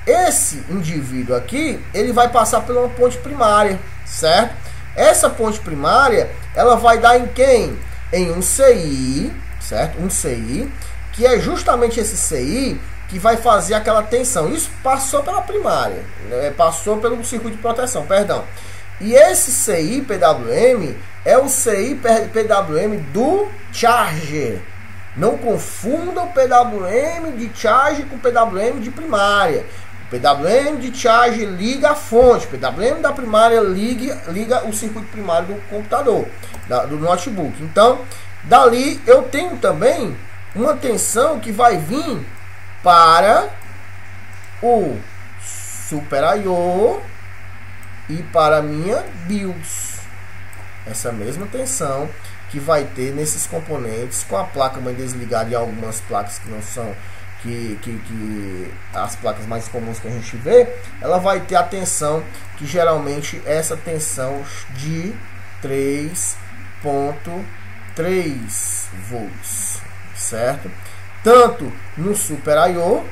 Esse indivíduo aqui, ele vai passar por uma ponte primária, certo? Essa ponte primária, ela vai dar em quem? Em um CI, certo? Um CI, que é justamente esse CI que vai fazer aquela tensão. Isso passou pela primária, passou pelo circuito de proteção, perdão. E esse CI PWM é o CI PWM do charger. Não confunda o PWM de charge com o PWM de primária. O PWM de charge liga a fonte, o PWM da primária liga o circuito primário do computador, do notebook. Então, dali eu tenho também uma tensão que vai vir para o Super I/O e para a minha BIOS. Essa mesma tensão que vai ter nesses componentes, com a placa mãe desligada e algumas placas que não são as placas mais comuns que a gente vê, ela vai ter a tensão que geralmente é essa tensão de 3.3 volts, certo? Tanto no Super I/O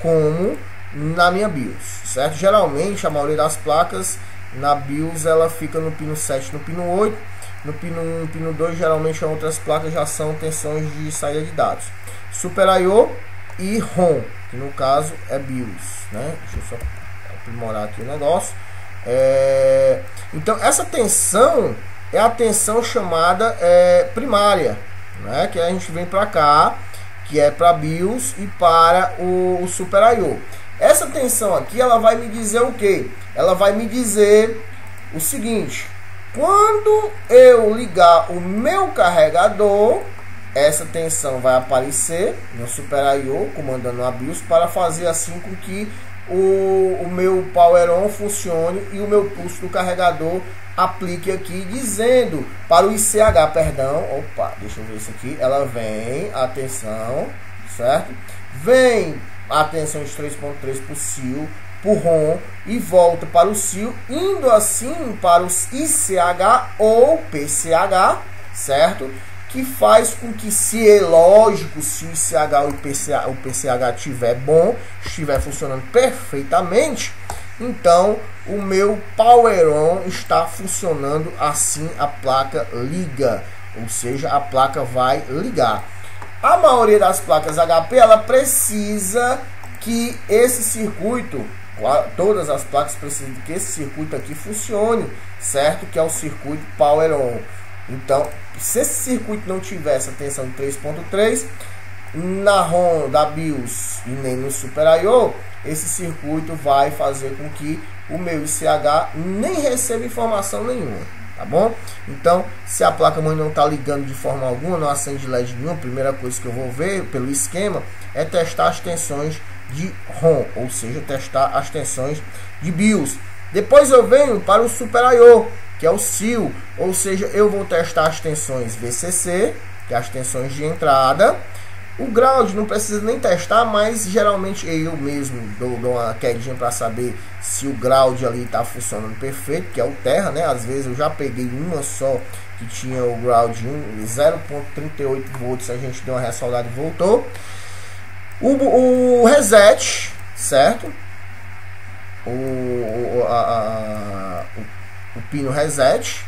como na minha BIOS, certo? Geralmente a maioria das placas na BIOS ela fica no pino 7, no pino 8, no pino 1, no pino 2, geralmente as outras placas já são tensões de saída de dados. Super I/O e ROM, que no caso é BIOS, né? Deixa eu só aprimorar aqui o negócio. Então essa tensão é a tensão chamada primária, né? Que a gente vem para cá, que é para BIOS e para o Super I/O. Essa tensão aqui, ela vai me dizer o que? Ela vai me dizer o seguinte: quando eu ligar o meu carregador, essa tensão vai aparecer no Super I/O, comandando a BIOS, para fazer assim com que o meu Power On funcione e o meu pulso do carregador aplique aqui, dizendo para o ICH, perdão, opa, deixa eu ver isso aqui, ela vem, atenção, certo? Vem a tensão de 3.3 para o SIL, para o ROM e volta para o SIL, indo assim para os ICH ou PCH, certo? Que faz com que, se é lógico, se o ICH ou o PCH estiver bom, estiver funcionando perfeitamente, então o meu Power On está funcionando assim, a placa liga, ou seja, a placa vai ligar. A maioria das placas HP, ela precisa que esse circuito, todas as placas precisam que esse circuito aqui funcione, certo? Que é o circuito Power On. Então, se esse circuito não tiver essa tensão de 3.3, na ROM da BIOS e nem no Super I/O, esse circuito vai fazer com que o meu ICH nem receba informação nenhuma, tá bom? Então, se a placa-mãe não está ligando de forma alguma, não acende LED nenhuma, a primeira coisa que eu vou ver pelo esquema é testar as tensões de ROM, ou seja, testar as tensões de BIOS. Depois eu venho para o Super I/O, que é o SIL, ou seja, eu vou testar as tensões VCC, que é as tensões de entrada. O ground não precisa nem testar, mas geralmente eu mesmo dou uma quedinha para saber se o ground ali está funcionando perfeito, que é o terra, né? Às vezes eu já peguei uma só que tinha o ground 0.38 volts, a gente deu uma ressoldada e voltou. O reset, certo? O pino reset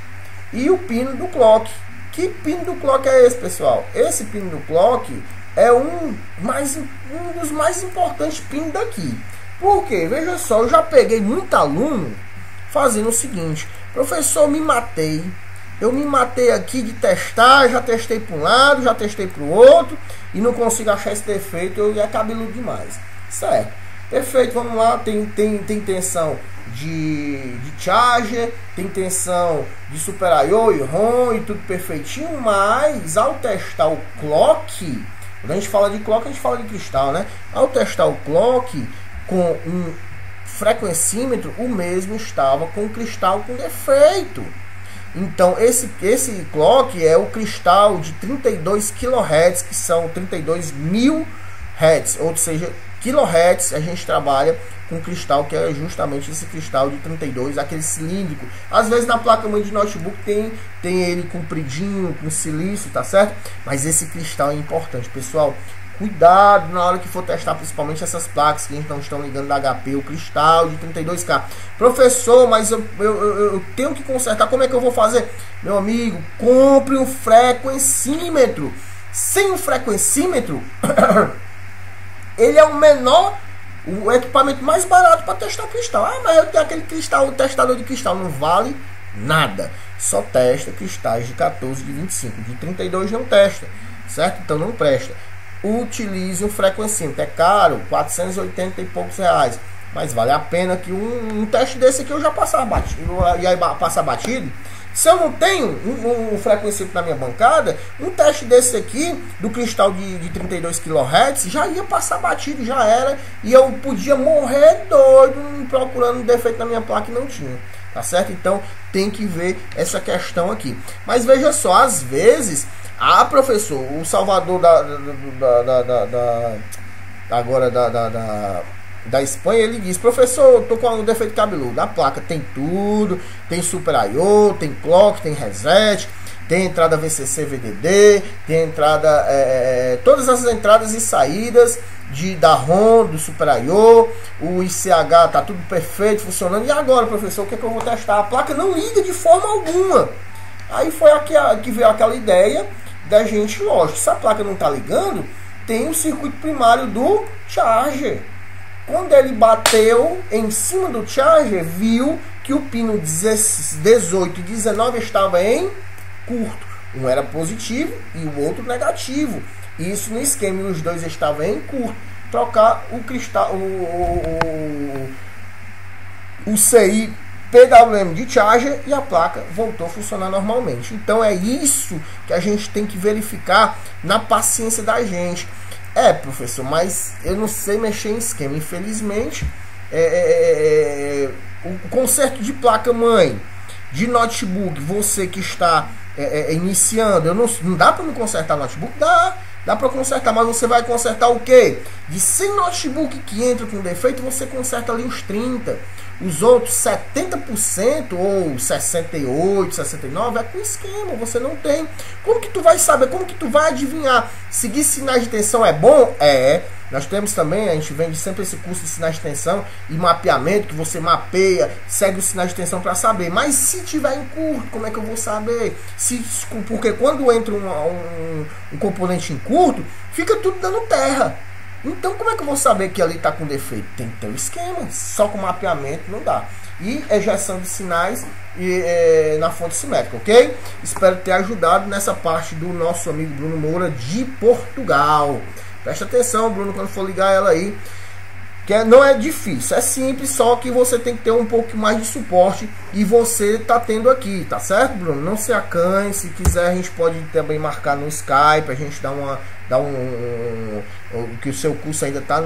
e o pino do clock. Que pino do clock é esse, pessoal? Esse pino do clock é um dos mais importantes pinos daqui. Por quê? Veja só, eu já peguei muito aluno fazendo o seguinte: professor, eu me matei aqui de testar, já testei para um lado, já testei para o outro e não consigo achar esse defeito, é cabeludo demais. Certo, perfeito, vamos lá. Tem tensão de charger, tem tensão de Super I/O e ROM e tudo perfeitinho, mas ao testar o clock, quando a gente fala de clock, a gente fala de cristal, né? Ao testar o clock com um frequencímetro, o mesmo estava com o cristal com defeito. Então esse clock é o cristal de 32 kHz, que são 32.000 Hz, ou seja, kHz a gente trabalha com cristal, que é justamente esse cristal de 32, aquele cilíndrico. Às vezes na placa-mãe de notebook tem ele compridinho, com silício, tá certo? Mas esse cristal é importante, pessoal. Cuidado na hora que for testar, principalmente essas placas que a gente não estão ligando da HP, o cristal de 32K. Professor, mas eu tenho que consertar, como é que eu vou fazer? Meu amigo, compre um frequencímetro. Sem um frequencímetro, ele é o menor, o equipamento mais barato para testar o cristal. Ah, mas eu tenho aquele cristal, o testador de cristal não vale nada. Só testa cristais de 14, de 25, de 32 não testa, certo? Então não presta. Utilize um frequencímetro, é caro, 480 e poucos reais, mas vale a pena que um teste desse aqui eu já passar batido, e aí passar batido. Se eu não tenho um frequencímetro na minha bancada, um teste desse aqui, do cristal de 32 kHz, já ia passar batido, já era, e eu podia morrer doido procurando um defeito na minha placa e não tinha, tá certo? Então tem que ver essa questão aqui. Mas veja só, às vezes, professor, o Salvador da Espanha, ele diz: professor, eu tô com um defeito cabeludo. A placa tem tudo, tem Super I/O, tem clock, tem reset, tem entrada VCC VDD, tem entrada, todas as entradas e saídas da ROM, do Super I/O, o ICH tá tudo perfeito, funcionando. E agora, professor, o que é que eu vou testar? A placa não liga de forma alguma. Aí foi aqui que veio aquela ideia da gente, lógico, se a placa não tá ligando, tem o circuito primário do charger. Quando ele bateu em cima do charger, viu que o pino 18 e 19 estava em curto. Um era positivo e o outro negativo. Isso no esquema, e os dois estavam em curto. Trocar o cristal, o CI PWM de charger, e a placa voltou a funcionar normalmente. Então é isso que a gente tem que verificar na paciência da gente. Professor, mas eu não sei mexer em esquema. Infelizmente, o conserto de placa-mãe de notebook, você que está iniciando, não dá para me consertar notebook? Dá para consertar, mas você vai consertar o quê? De 100 notebook que entra com defeito, você conserta ali os 30. Os outros 70% ou 68, 69 é com esquema, você não tem. Como que tu vai saber? Como que tu vai adivinhar? Seguir sinais de tensão é bom? Nós temos também, a gente vende sempre esse curso de sinais de tensão e mapeamento, que você mapeia, segue os sinais de tensão para saber. Mas se tiver em curto, como é que eu vou saber? Porque quando entra um componente em curto, fica tudo dando terra. Então como é que eu vou saber que ali está com defeito? Tem que ter um esquema, só com mapeamento não dá. E ejeção de sinais na fonte simétrica, ok? Espero ter ajudado nessa parte do nosso amigo Bruno Moura de Portugal. Presta atenção, Bruno, quando for ligar ela aí, que não é difícil, é simples, só que você tem que ter um pouco mais de suporte, e você tá tendo aqui, tá certo, Bruno? Não se acanhe, se quiser a gente pode também marcar no Skype, a gente que o seu curso ainda tá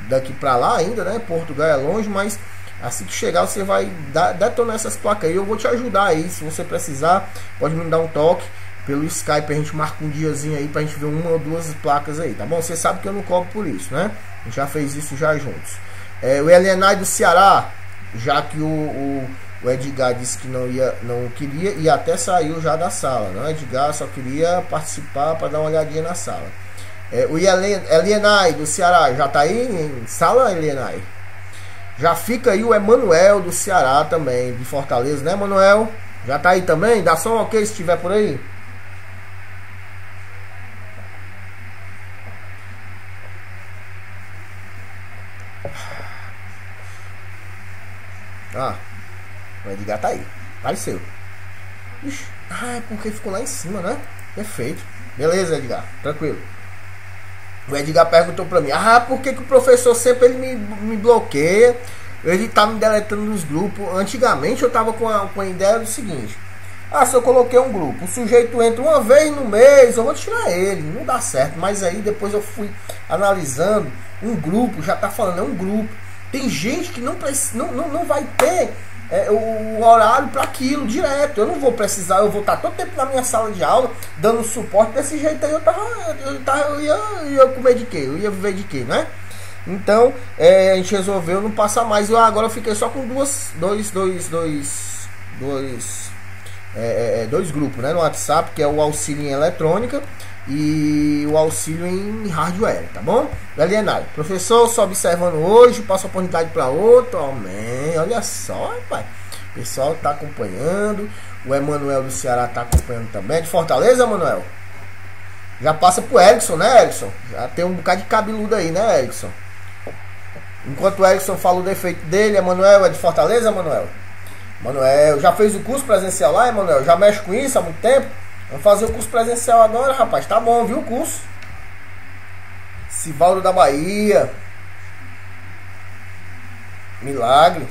daqui para lá ainda, né? Portugal é longe, mas assim que chegar você vai detonar essas placas aí. Eu vou te ajudar aí, se você precisar, pode me dar um toque pelo Skype, a gente marca um diazinho aí pra gente ver uma ou duas placas aí, tá bom? Você sabe que eu não cobro por isso, né? A gente já fez isso já juntos. O Elienay do Ceará, já que o Edgar disse que não queria e até saiu já da sala, não? Edgar só queria participar para dar uma olhadinha na sala. O Elienay do Ceará já tá aí em sala, Elienay? Já fica aí o Emanuel do Ceará também, de Fortaleza, né, Emanuel? Já tá aí também? Dá só um ok se estiver por aí. O Edgar tá aí. Apareceu. Ixi, é porque ficou lá em cima, né? Perfeito. Beleza, Edgar. Tranquilo. O Edgar perguntou pra mim: por que o professor sempre ele me bloqueia? Ele tá me deletando nos grupos. Antigamente eu tava com a ideia do seguinte: se eu coloquei um grupo, o sujeito entra uma vez no mês, eu vou tirar ele. Não dá certo. Mas aí depois eu fui analisando. Um grupo, já tá falando, é um grupo. Tem gente que não vai ter o horário para aquilo direto. Eu não vou precisar, eu vou estar todo tempo na minha sala de aula dando suporte desse jeito aí. Eu ia comer de quê? Eu ia viver de quê, né? Então a gente resolveu não passar mais. Eu agora fiquei só com dois grupos, né, no WhatsApp, que é o auxílio em eletrônica e o auxílio em hardware, tá bom? Galienário, professor, só observando hoje, passo a oportunidade para outro. Amém. Olha só, rapaz. O pessoal tá acompanhando. O Emanuel do Ceará tá acompanhando também. De Fortaleza, Emanuel? Já passa pro Erickson, né, Erickson? Já tem um bocado de cabeludo aí, né, Erickson? Enquanto o Erickson fala o defeito dele, Emanuel é de Fortaleza, Emanuel? Emanuel, já fez o curso presencial lá, Emanuel? Já mexe com isso há muito tempo? Vamos fazer o curso presencial agora, rapaz. Tá bom, viu o curso? Sivaldo da Bahia. Milagre.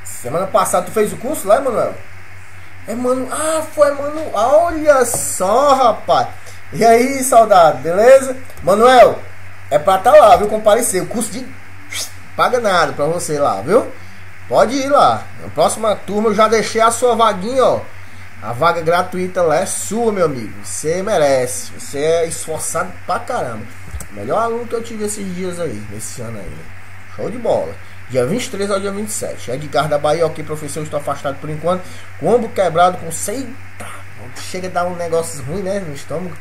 Semana passada tu fez o curso lá, Emanuel? Foi, Emanuel. Olha só, rapaz. E aí, saudade, beleza? Manuel, é pra tá lá, viu? Comparecer. O curso de... paga nada pra você lá, viu? Pode ir lá. Na próxima turma eu já deixei a sua vaguinha, ó. A vaga gratuita lá é sua, meu amigo. Você merece. Você é esforçado pra caramba. Melhor aluno que eu tive esses dias aí, nesse ano aí. Show de bola. Dia 23 ao dia 27. Edgar da Bahia, ok, professor, estou afastado por enquanto. Combo quebrado com 6. Chega a dar um negócio ruim, né? No estômago.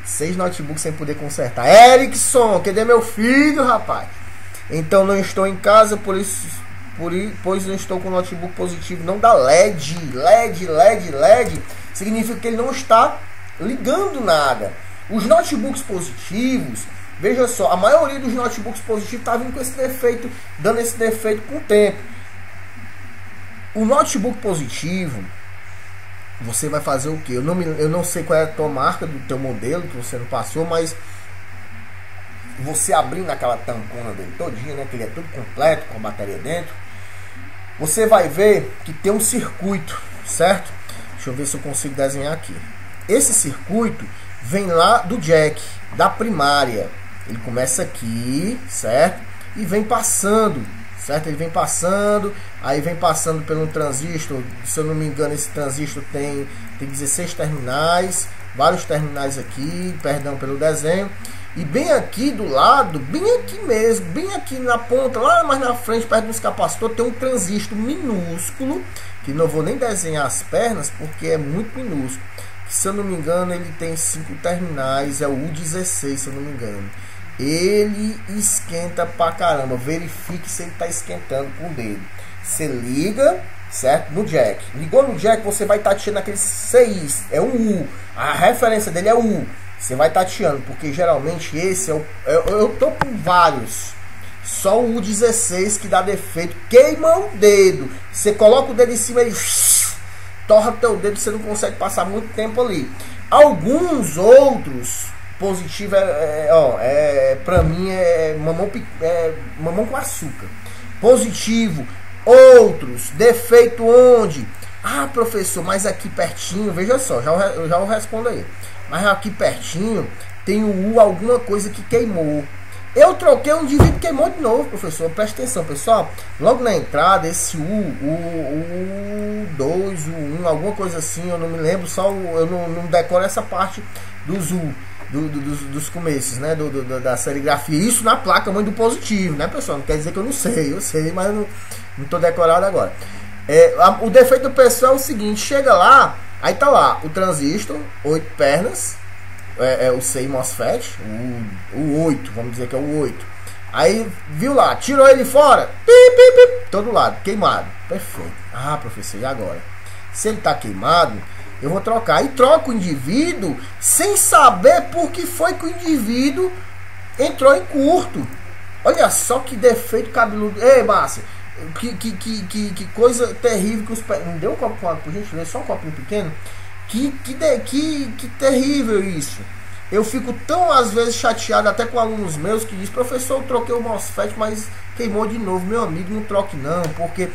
6 notebooks sem poder consertar. Erickson, cadê meu filho, rapaz? Então não estou em casa, pois não estou com notebook positivo. Não dá LED. Significa que ele não está ligando nada. Os notebooks positivos, veja só, a maioria dos notebooks positivos está vindo com esse defeito, dando esse defeito com o tempo. O notebook positivo, você vai fazer o que? Eu não sei qual é a tua marca do teu modelo que você não passou, mas você abrindo aquela tampona dele todinha, né, que ele é tudo completo com a bateria dentro, você vai ver que tem um circuito, certo? Deixa eu ver se eu consigo desenhar aqui. Esse circuito vem lá do jack, da primária. Ele começa aqui, certo? E vem passando, certo? Ele vem passando, aí vem passando pelo transistor. Se eu não me engano, esse transistor tem 16 terminais, vários terminais aqui, perdão pelo desenho. E bem aqui do lado, bem aqui mesmo, bem aqui na ponta, lá mais na frente, perto dos capacitores, tem um transistor minúsculo, que não vou nem desenhar as pernas, porque é muito minúsculo. Se eu não me engano, ele tem 5 terminais, é o U16, se eu não me engano. Ele esquenta pra caramba, verifique se ele tá esquentando com o dedo. Você liga, certo? No jack. Ligou no jack, você vai tateando aquele 6, é um U. A referência dele é o U. Você vai tateando, porque geralmente esse é o... Eu tô com vários. Só o U16 que dá defeito. Queima o dedo. Você coloca o dedo em cima, ele torra teu dedo, você não consegue passar muito tempo ali. Alguns outros positivo pra mim é mamão com açúcar. Positivo. Outros, defeito onde? Ah, professor, mas aqui pertinho, veja só, eu já respondo aí. Mas aqui pertinho tem o U, alguma coisa que queimou. Eu troquei um indivíduo que queimou de novo, professor. Presta atenção, pessoal. Logo na entrada, esse o 2, o 1, alguma coisa assim, eu não me lembro, eu não decoro essa parte dos U, dos começos, né? Da serigrafia. Isso na placa mãe do positivo, né, pessoal? Não quer dizer que eu não sei, eu sei, mas eu não estou decorado agora. O defeito do pessoal é o seguinte: chega lá, aí tá lá o transistor, 8 pernas. O CI MOSFET, o 8, vamos dizer que é o 8. Aí, viu lá, tirou ele fora, todo lado, queimado. Perfeito. Ah, professor, e agora? Se ele tá queimado, eu vou trocar. E troca o indivíduo sem saber por que foi que o indivíduo entrou em curto. Olha só que defeito cabeludo. Ei, Márcia, que coisa terrível que os... Me deu um copo com água, por gentileza, só um copinho pequeno. Que terrível isso. Eu fico tão às vezes chateado até com alunos meus que diz: professor, eu troquei o MOSFET, mas queimou de novo. Meu amigo, não troque não, porque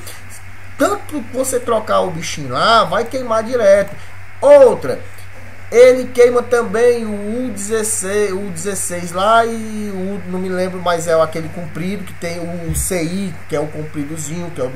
tanto que você trocar o bichinho lá, vai queimar direto. Outra, ele queima também o U16 lá, e não me lembro, mas é aquele comprido que tem o CI, que é o compridozinho, que é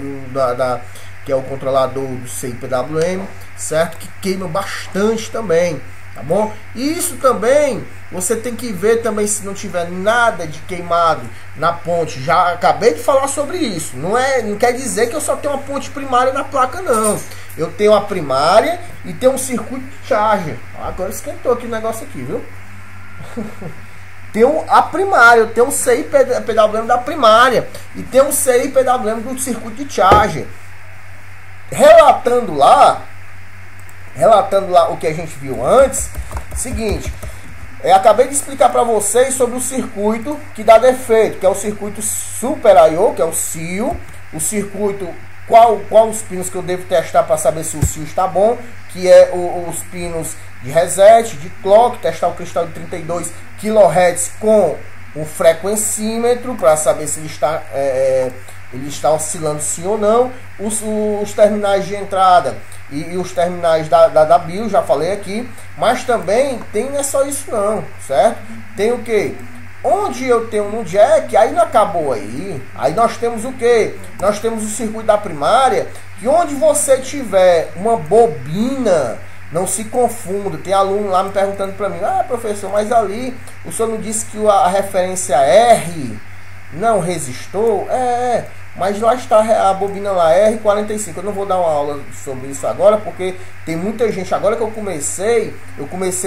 que é o controlador do CI PWM, certo? Que queima bastante também. tá bom? E isso também, você tem que ver também se não tiver nada de queimado na ponte. Já acabei de falar sobre isso. Não quer dizer que eu só tenho uma ponte primária na placa, não. Eu tenho a primária e tenho um circuito de charger. Agora esquentou aqui o negócio aqui, viu? Tenho a primária, eu tenho o CI PWM da primária e tenho o CI PWM do circuito de charger. Relatando lá o que a gente viu antes, seguinte, eu acabei de explicar para vocês sobre o circuito que dá defeito, que é o circuito Super I/O, que é o CIO, o circuito, qual os pinos que eu devo testar para saber se o CIO está bom, que é os pinos de reset, de clock, testar o cristal de 32 kHz com o frequencímetro para saber se ele está oscilando sim ou não, os terminais de entrada e os terminais da BIOS, já falei aqui, mas também não é só isso não, certo? Tem o que? Onde eu tenho no jack, aí não acabou aí nós temos o que? Nós temos o circuito da primária, que onde você tiver uma bobina, não se confunda. Tem aluno lá me perguntando para mim, professor, mas ali o senhor não disse que a referência R não resistou? Mas lá está a bobina lá, R45. Eu não vou dar uma aula sobre isso agora, porque tem muita gente. Agora que eu comecei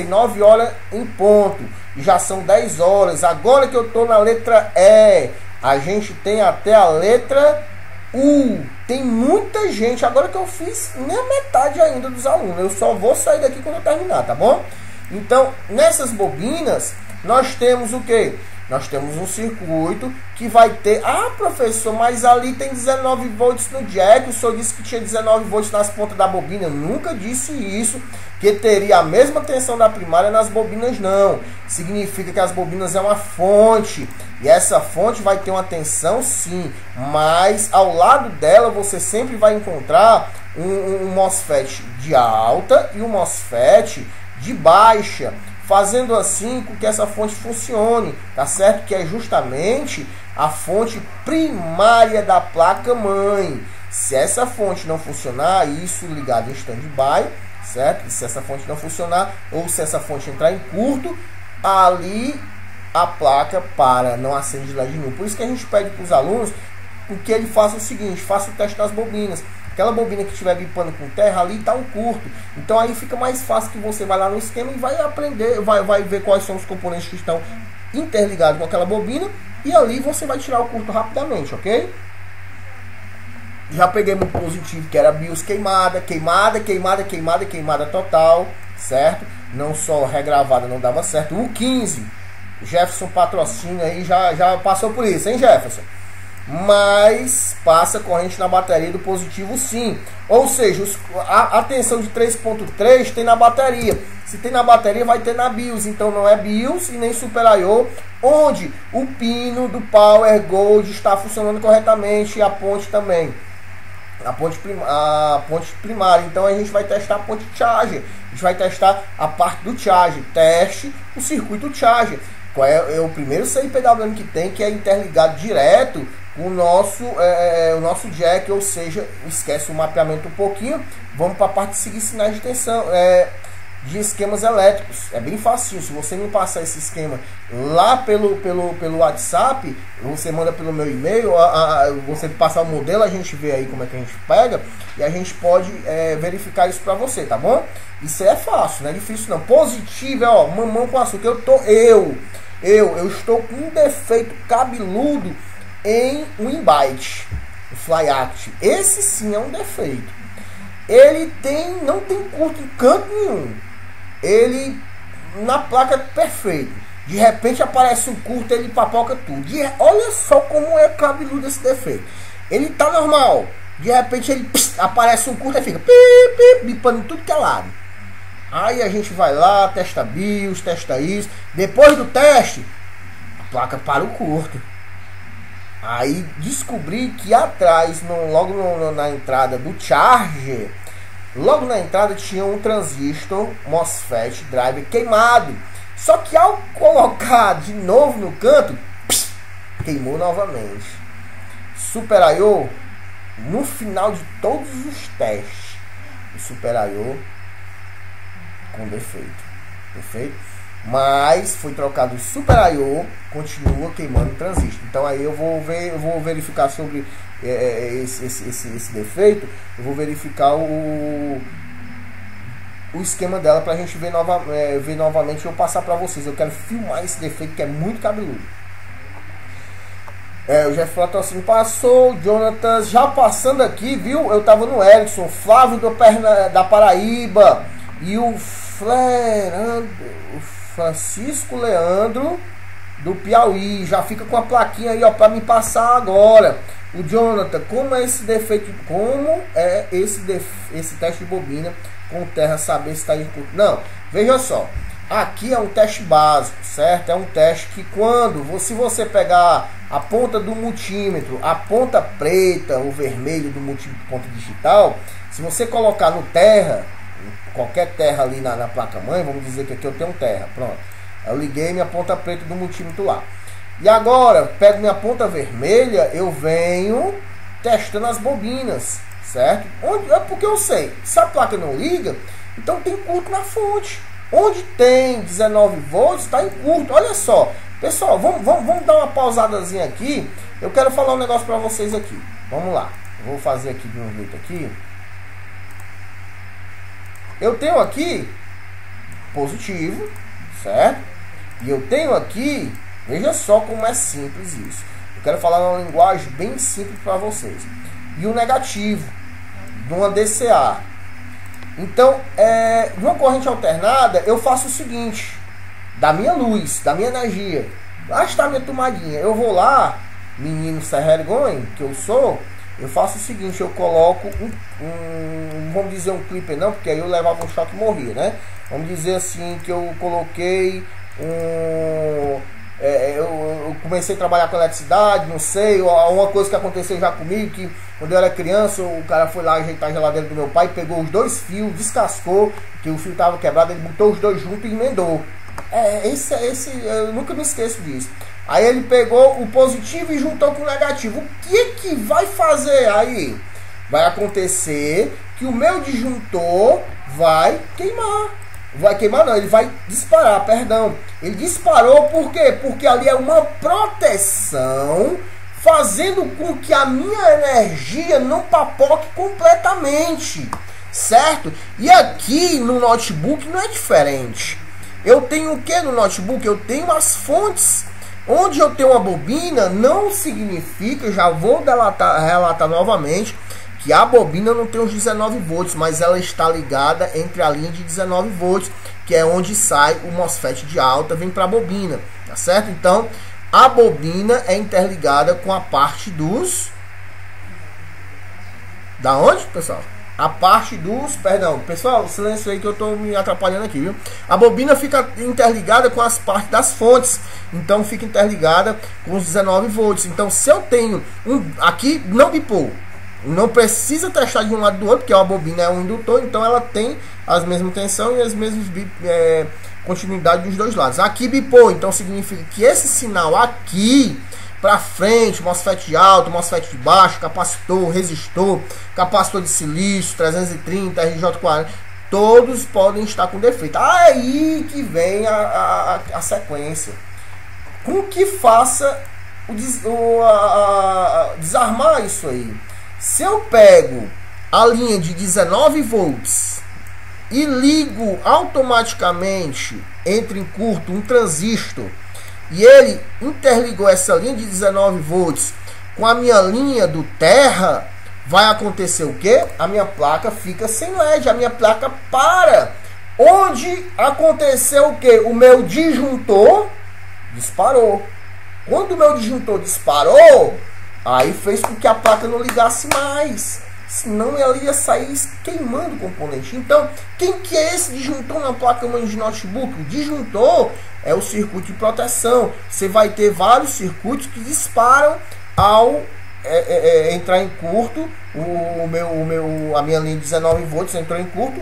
9 horas em ponto, e já são 10 horas. Agora que eu estou na letra E, a gente tem até a letra U. Tem muita gente. Agora que eu fiz nem a metade ainda dos alunos. Eu só vou sair daqui quando eu terminar, tá bom? Então, nessas bobinas, nós temos o que? Nós temos um circuito que vai ter... professor, mas ali tem 19 volts no jack. O senhor disse que tinha 19 volts nas pontas da bobina. Eu nunca disse isso, que teria a mesma tensão da primária nas bobinas, não. Significa que as bobinas é uma fonte. E essa fonte vai ter uma tensão, sim. Mas ao lado dela você sempre vai encontrar um MOSFET de alta e um MOSFET de baixa, fazendo assim com que essa fonte funcione, tá certo? Que é justamente a fonte primária da placa-mãe. Se essa fonte não funcionar, isso ligado em stand-by, certo? E se essa fonte não funcionar, ou se essa fonte entrar em curto, ali a placa para, não acende LED nenhum. Por isso que a gente pede para os alunos que ele faça o seguinte, faça o teste das bobinas. Aquela bobina que estiver bipando com terra, ali está um curto. Então aí fica mais fácil que você vai lá no esquema e vai aprender, vai ver quais são os componentes que estão interligados com aquela bobina. E ali você vai tirar o curto rapidamente, ok? Já peguei muito positivo, que era BIOS queimada total, certo? Não só regravada não dava certo. O 15, Jefferson patrocina aí, já passou por isso, hein, Jefferson? Mas passa corrente na bateria do positivo, sim. Ou seja, a tensão de 3.3 tem na bateria. Se tem na bateria, vai ter na BIOS. Então não é BIOS e nem Super I/O, onde o pino do Power Gold está funcionando corretamente, e a ponte também. A ponte primária. Então a gente vai testar a ponte charger. A gente vai testar a parte do charger. Teste o circuito charger. Qual é o primeiro CI PWM que tem, que é interligado direto com o nosso jack, ou seja, esquece o mapeamento um pouquinho. Vamos para a parte de seguir sinais de tensão, de esquemas elétricos. É bem facinho. Se você me passar esse esquema lá pelo WhatsApp, você manda pelo meu e-mail, você passar o modelo, a gente vê aí como é que a gente pega e a gente pode verificar isso para você, tá bom? Isso é fácil, não é difícil não. Positivo, ó, mamão com açúcar. Eu estou com um defeito cabeludo em Winbyte, o FlyAct. Esse sim é um defeito. Ele não tem curto em canto nenhum. Ele na placa perfeito. De repente aparece um curto, ele papoca tudo. Olha só como é cabeludo esse defeito. Ele tá normal. De repente ele aparece um curto e fica bipando tudo que é lado. Aí a gente vai lá, testa BIOS, testa isso. Depois do teste, a placa para o curto. Aí descobri que atrás, logo na entrada do charger, logo na entrada tinha um transistor MOSFET driver queimado. Só que ao colocar de novo no canto, queimou novamente. Super I/O, no final de todos os testes, o Super I/O com defeito. perfeito? Mas foi trocado o Super I/O, continua queimando o transistor. Então aí eu vou verificar sobre esse defeito. Eu vou verificar o esquema dela pra gente ver, ver novamente e eu passar pra vocês. Eu quero filmar esse defeito que é muito cabeludo. O Jeff Platocino passou, Jonatas já passando aqui, viu? Eu tava no Erickson, Flávio da Paraíba e o Francisco Leandro do Piauí. Já fica com a plaquinha aí, ó, pra me passar agora. O Jonathan, como é esse defeito? Como é esse teste de bobina com terra, saber se está em curto? Não, veja só. Aqui é um teste básico, certo? É um teste que se você pegar a ponta do multímetro, a ponta preta, o vermelho do multímetro ponta digital, se você colocar no terra, qualquer terra ali na placa-mãe, vamos dizer que aqui eu tenho terra, pronto. Eu liguei minha ponta preta do multímetro lá. E agora, pego minha ponta vermelha, eu venho testando as bobinas, certo? Porque eu sei, se a placa não liga, então tem curto na fonte. Onde tem 19 volts, está em curto. Olha só, pessoal, vamos dar uma pausadazinha aqui. Eu quero falar um negócio para vocês aqui. Vamos lá, vou fazer aqui de um jeito aqui. Eu tenho aqui positivo, certo? E eu tenho aqui, veja só como é simples isso. Eu quero falar uma linguagem bem simples para vocês. E o negativo de uma DCA. Então, de uma corrente alternada, eu faço o seguinte, da minha luz, da minha energia. Lá está a minha tomadinha. Eu vou lá, menino servergonha, que eu sou, eu faço o seguinte, eu coloco vamos dizer um clipper não, porque aí eu levava um choque e morria, né? Vamos dizer assim, que eu coloquei eu comecei a trabalhar com eletricidade, não sei, uma coisa que aconteceu já comigo, que quando eu era criança, o cara foi lá ajeitar a geladeira do meu pai, pegou os dois fios, descascou, que o fio estava quebrado, ele botou os dois juntos e emendou. Eu nunca me esqueço disso. Aí ele pegou o positivo e juntou com o negativo. O que vai fazer aí? Vai acontecer que o meu disjuntor vai queimar. Vai queimar não, ele vai disparar, perdão. Ele disparou por quê? Porque ali é uma proteção, fazendo com que a minha energia não papoque completamente, certo? E aqui no notebook não é diferente. Eu tenho o que no notebook? Eu tenho as fontes. Onde eu tenho uma bobina, não significa, já vou relatar novamente, que a bobina não tem os 19 volts, mas ela está ligada entre a linha de 19 volts, que é onde sai o MOSFET de alta, vem para a bobina, tá certo? Então, a bobina é interligada com a parte dos... Da onde, pessoal? A parte dos... Perdão, pessoal, silêncio aí que eu estou me atrapalhando aqui, viu? A bobina fica interligada com as partes das fontes, então fica interligada com os 19 volts. Então, se eu tenho aqui, não bipou. Não precisa testar de um lado do outro, porque a bobina é um indutor, então ela tem as mesmas tensão e as mesmas continuidade dos dois lados. Aqui bipou, então significa que esse sinal aqui para frente, MOSFET de alto, MOSFET de baixo, capacitor, resistor, capacitor de silício, 330, RJ40, todos podem estar com defeito. Aí que vem a sequência. Com que faça desarmar isso aí. Se eu pego a linha de 19 volts e ligo automaticamente, entra em curto um transistor, e ele interligou essa linha de 19 volts com a minha linha do terra, vai acontecer o que? A minha placa fica sem LED, a minha placa para. Onde aconteceu o que? O meu disjuntor disparou. Quando o meu disjuntor disparou, aí fez com que a placa não ligasse mais. Senão ela ia sair queimando o componente. Então, quem que é esse disjuntor na placa-mãe de notebook? O disjuntor é o circuito de proteção. Você vai ter vários circuitos que disparam ao entrar em curto. A minha linha de 19 volts entrou em curto,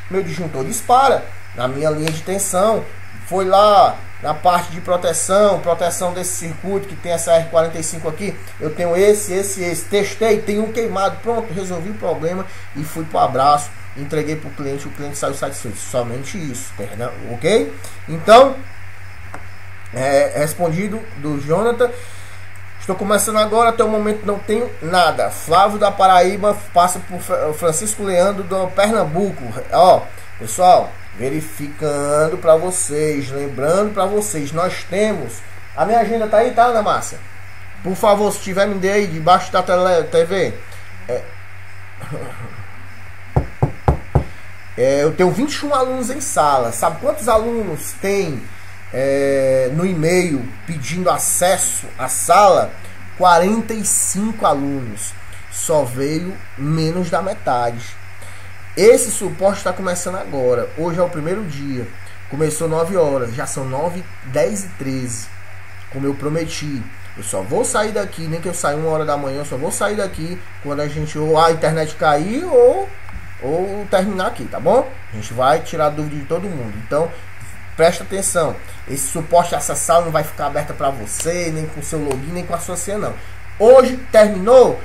meu disjuntor dispara. na minha linha de tensão, foi lá na parte de proteção desse circuito que tem essa R45 aqui, eu tenho esse, testei, tem um queimado, pronto, resolvi o problema e fui pro abraço, entreguei pro cliente, o cliente saiu satisfeito, somente isso, perdão, ok? Então, respondido do Jonathan. Estou começando agora, até o momento não tenho nada. Flávio da Paraíba passa por Francisco Leandro do Pernambuco. Ó, pessoal, verificando para vocês, lembrando para vocês, nós temos a minha agenda, tá aí, tá, Ana Márcia? Por favor, se tiver, me dê aí debaixo da TV. Eu tenho 21 alunos em sala. Sabe quantos alunos tem no e-mail pedindo acesso à sala? 45 alunos. Só veio menos da metade. Esse suporte está começando agora. Hoje é o primeiro dia. Começou 9 horas. Já são 9, 10 e 13. Como eu prometi. Eu só vou sair daqui, nem que eu saia 1 hora da manhã. Eu só vou sair daqui quando a gente ou a internet cair ou terminar aqui, tá bom? A gente vai tirar dúvida de todo mundo. Então, presta atenção. Esse suporte, essa sala não vai ficar aberta para você, nem com o seu login, nem com a sua senha, não. Hoje terminou.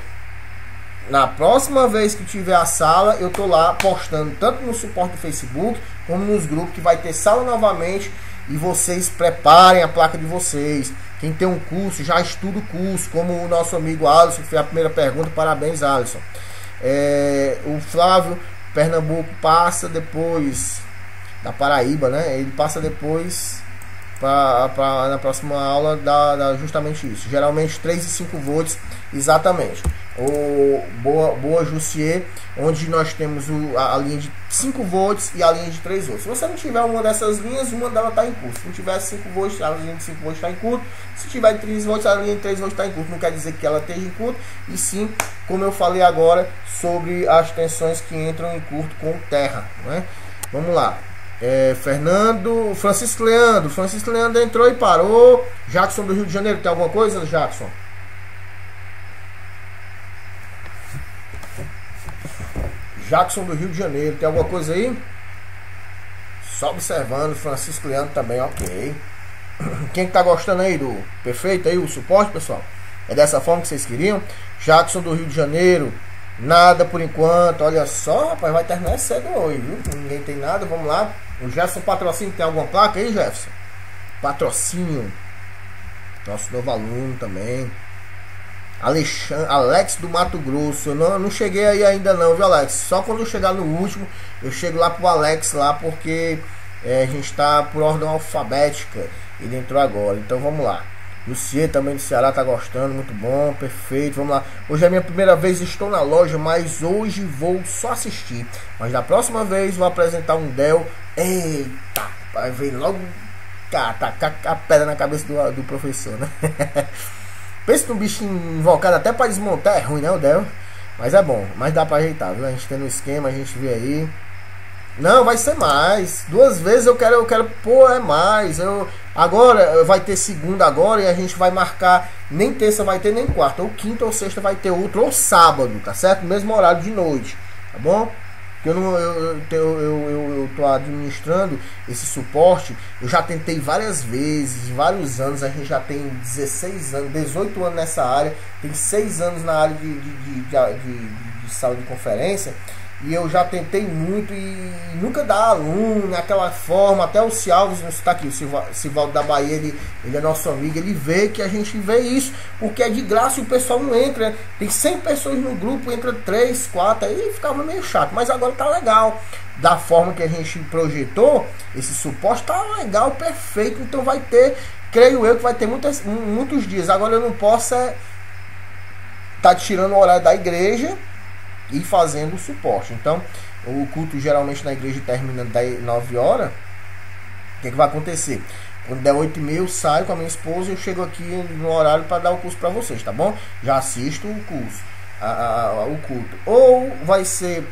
Na próxima vez que tiver a sala, eu tô lá postando tanto no suporte do Facebook como nos grupos que vai ter sala novamente. E vocês preparem a placa de vocês. Quem tem um curso, já estuda o curso, como o nosso amigo Alisson, que fez a primeira pergunta. Parabéns, Alisson. O Flávio Pernambuco passa depois da Paraíba, né? Ele passa depois na próxima aula dá justamente isso. Geralmente 3 e 5 volts, exatamente. O Boa Jussier, onde nós temos a linha de 5 volts e a linha de 3 volts. Se você não tiver uma dessas linhas, uma delas está em curso. Se não tiver 5 volts, a linha de 5 volts está em curso. Se tiver 3 volts, a linha de 3 volts está em curso. Não quer dizer que ela esteja em curto, e sim, como eu falei agora, sobre as tensões que entram em curto com terra, né? Vamos lá. Francisco Leandro entrou e parou. Jackson do Rio de Janeiro, tem alguma coisa, Jackson? Jackson do Rio de Janeiro, tem alguma coisa aí? Só observando. Francisco Leandro também, ok. Quem tá gostando aí do perfeito aí, o suporte, pessoal? É dessa forma que vocês queriam? Jackson do Rio de Janeiro, nada por enquanto. Olha só, rapaz, vai terminar cedo hoje, viu? Ninguém tem nada, vamos lá. O Jefferson Patrocínio, tem alguma placa aí, Jefferson? Patrocínio. Nosso novo aluno também. Alex do Mato Grosso. Eu não cheguei aí ainda não, viu, Alex? Só quando eu chegar no último, eu chego lá pro Alex lá, porque a gente tá por ordem alfabética. Ele entrou agora, então vamos lá. Lucier também do Ceará tá gostando, muito bom, perfeito, vamos lá. Hoje é a minha primeira vez, estou na loja, mas hoje vou só assistir. Mas da próxima vez vou apresentar um Dell. Eita, vai ver logo a pedra na cabeça do professor, né? Pensa num bicho invocado até para desmontar, é ruim, né, o Dell? Mas é bom, mas dá para ajeitar, viu? A gente tem no esquema, a gente vê aí. Não, vai ser mais. 2 vezes eu quero, pô, é mais. Agora vai ter segunda agora e a gente vai marcar, nem terça vai ter, nem quarta, ou quinta ou sexta vai ter outro, ou sábado, tá certo? Mesmo horário de noite, tá bom? Eu tô administrando esse suporte. Eu já tentei várias vezes, vários anos. A gente já tem 16 anos, 18 anos nessa área. Tem 6 anos na área de sala de conferência. E eu já tentei muito e nunca dá aluno naquela forma. Até o Cialves, está aqui, o Civaldo da Bahia, ele é nosso amigo. Ele vê que a gente vê isso, porque é de graça e o pessoal não entra. Tem 100 pessoas no grupo, entra 3, 4, aí ficava meio chato. Mas agora tá legal. Da forma que a gente projetou, esse suporte tá legal, perfeito. Então vai ter, creio eu que vai ter muitos dias. Agora eu não posso tá tirando o horário da igreja e fazendo o suporte. Então o culto geralmente na igreja termina 9 horas. O que vai acontecer? Quando der 8h30 eu saio com a minha esposa e eu chego aqui no horário para dar o curso para vocês, tá bom? Já assisto o curso, o culto. Ou vai ser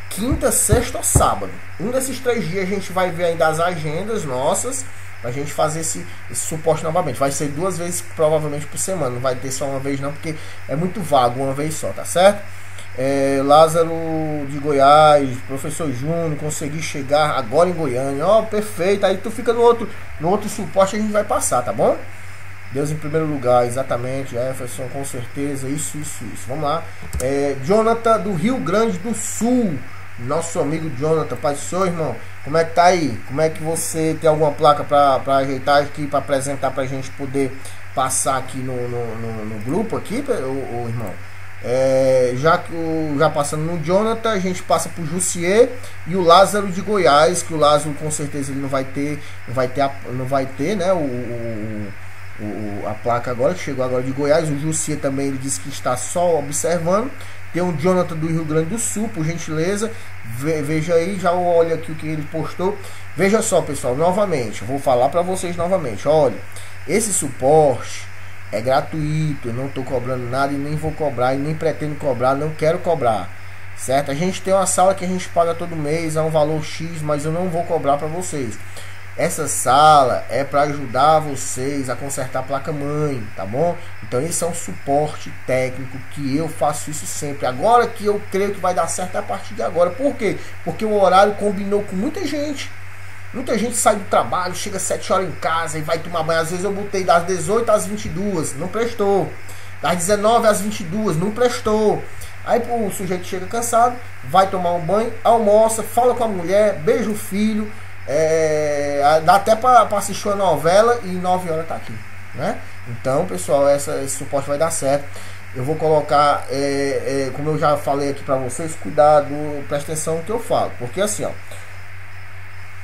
quinta, sexta ou sábado. Um desses 3 dias a gente vai ver ainda as agendas nossas pra gente fazer esse suporte novamente. Vai ser 2 vezes provavelmente por semana, não vai ter só uma vez não, porque é muito vago uma vez só, tá certo? Lázaro de Goiás, professor Júnior, consegui chegar agora em Goiânia. Ó, perfeito. Aí tu fica no outro suporte, a gente vai passar, tá bom? Deus em primeiro lugar, exatamente. Jefferson, com certeza. Isso. Vamos lá. Jonathan do Rio Grande do Sul. Nosso amigo Jonathan. Pai do Senhor, irmão. Como é que tá aí? Como é que você tem alguma placa para ajeitar aqui, para apresentar, pra gente poder passar aqui no grupo aqui, o irmão? Já passando no Jonathan, a gente passa pro Jussier e o Lázaro de Goiás, que o Lázaro com certeza ele não vai ter, né, a placa agora, que chegou agora de Goiás. O Jussier também, ele disse que está só observando. Tem o Jonathan do Rio Grande do Sul, por gentileza, veja aí, já olha aqui o que ele postou. Veja só, pessoal, novamente, vou falar para vocês novamente, olha, esse suporte é gratuito, eu não estou cobrando nada e nem vou cobrar e nem pretendo cobrar, não quero cobrar, certo? A gente tem uma sala que a gente paga todo mês, é um valor X, mas eu não vou cobrar para vocês. Essa sala é para ajudar vocês a consertar a placa-mãe, tá bom? Então esse é um suporte técnico que eu faço isso sempre. Agora que eu creio que vai dar certo é a partir de agora. Por quê? Porque o horário combinou com muita gente. Muita gente sai do trabalho, chega às 7 horas em casa e vai tomar banho. Às vezes eu botei das 18 às 22, não prestou. Das 19 às 22, não prestou. Aí o sujeito chega cansado, vai tomar um banho, almoça, fala com a mulher, beija o filho. Dá até para assistir uma novela e 9 horas tá aqui, né? Então, pessoal, esse suporte vai dar certo. Eu vou colocar, como eu já falei aqui para vocês, cuidado, presta atenção no que eu falo, porque assim, ó,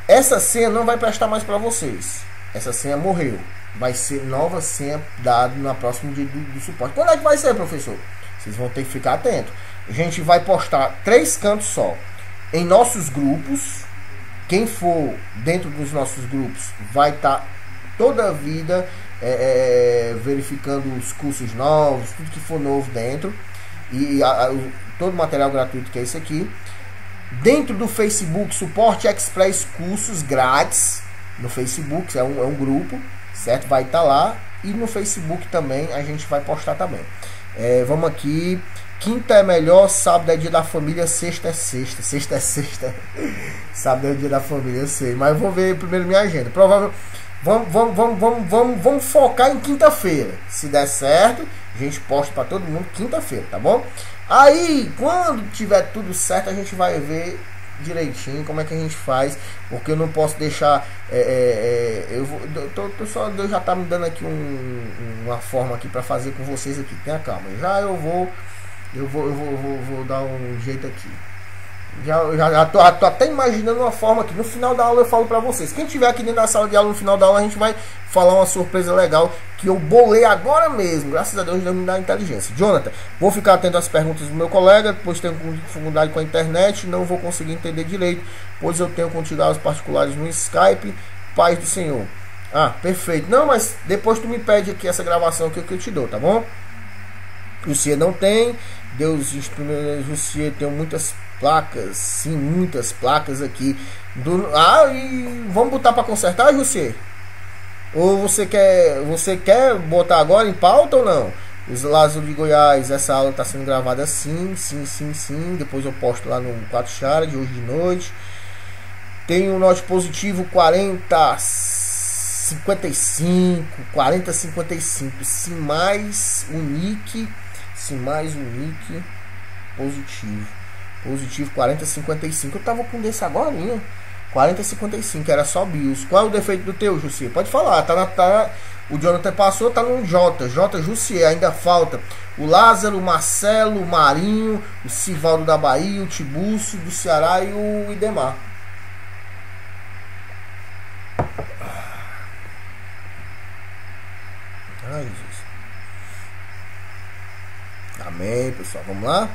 essa senha não vai prestar mais para vocês. Essa senha morreu. Vai ser nova senha dada na próxima dia do suporte. Quando é que vai ser, professor? Vocês vão ter que ficar atento. A gente vai postar 3 cantos só em nossos grupos. Quem for dentro dos nossos grupos vai estar toda a vida verificando os cursos novos, tudo que for novo dentro. E todo o material gratuito que é esse aqui. Dentro do Facebook, Suporte Express Cursos Grátis. No Facebook, é um grupo, certo? Vai estar lá. E no Facebook também a gente vai postar também. Vamos aqui. Quinta é melhor, sábado é dia da família, sexta é sexta. Sexta é sexta. Sábado é dia da família, eu sei. Mas eu vou ver primeiro minha agenda. Provavelmente. Vamos focar em quinta-feira. Se der certo, a gente posta para todo mundo quinta-feira, tá bom? Aí, quando tiver tudo certo, a gente vai ver direitinho como é que a gente faz. Porque eu não posso deixar. Deus já tá me dando aqui uma forma aqui para fazer com vocês aqui. Tenha calma. Já eu vou dar um jeito aqui. Já tô até imaginando uma forma aqui. No final da aula eu falo pra vocês. Quem tiver aqui dentro da sala de aula, no final da aula a gente vai falar uma surpresa legal que eu bolei agora mesmo. Graças a Deus, Deus me dá inteligência. Jonathan, vou ficar atento às perguntas do meu colega, pois tenho dificuldade com a internet, não vou conseguir entender direito, pois eu tenho contigo aulas particulares no Skype. Paz do Senhor. Ah, perfeito. Não, mas depois tu me pede aqui essa gravação que eu te dou, tá bom? Jussier não tem. Deus, Jussier, tem muitas placas, sim, muitas placas aqui. E vamos botar para consertar, Jussier? Ou você quer botar agora em pauta ou não? Os Lázaro de Goiás, essa aula está sendo gravada sim. Depois eu posto lá no 4 Chara de hoje de noite. Tem o note positivo 4055, sim mais unique positivo 4055. Eu tava com desse agora, 4055, era só BIOS. Qual é o defeito do teu, Jussier? Pode falar, o Jonathan passou, tá no J Jussier, ainda falta o Lázaro, o Marcelo, o Marinho, o Sivaldo da Bahia, o Tibúcio do Ceará e o Idemar. Ai, Jesus. Amém, pessoal, vamos lá.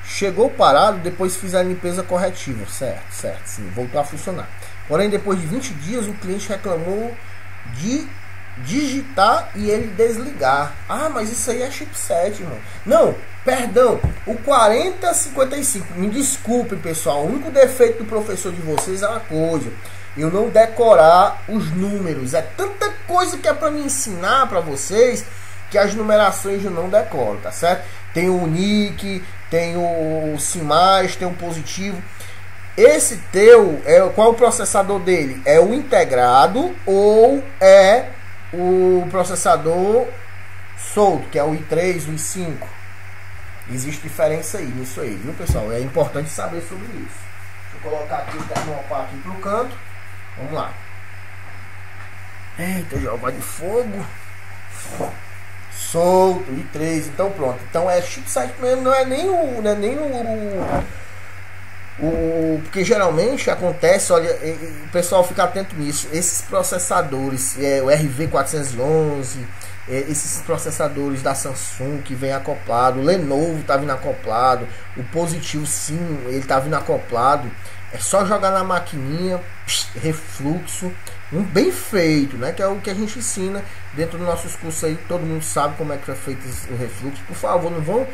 Chegou parado, depois fiz a limpeza corretiva. Certo, sim, voltou a funcionar. Porém, depois de 20 dias, o cliente reclamou de digitar e ele desligar. Ah, mas isso aí é chipset, irmão. Não, perdão, o 4055. Me desculpe, pessoal. O único defeito do professor de vocês é uma coisa: eu não decorar os números. É tanta coisa que é para me ensinar para vocês que as numerações eu não decoro, tá certo? Tem o nick, tem o SIM+, tem o positivo. Esse teu, qual é o processador dele? É o integrado ou é o processador solto, que é o i3, o i5? Existe diferença aí nisso aí, viu, pessoal? É importante saber sobre isso. Deixa eu colocar aqui o termopar aqui pro canto. Vamos lá. Eita, joga de fogo. Solto, i3, então pronto. Então é chipset mesmo, não é nem porque geralmente acontece, olha, o pessoal fica atento nisso, esses processadores, o RV411, esses processadores da Samsung que vem acoplado, o Lenovo tá vindo acoplado, o positivo sim, ele tá vindo acoplado, é só jogar na maquininha, refluxo, um bem feito, né, que é o que a gente ensina dentro dos nossos cursos aí, todo mundo sabe como é que é feito o refluxo. Por favor, não vão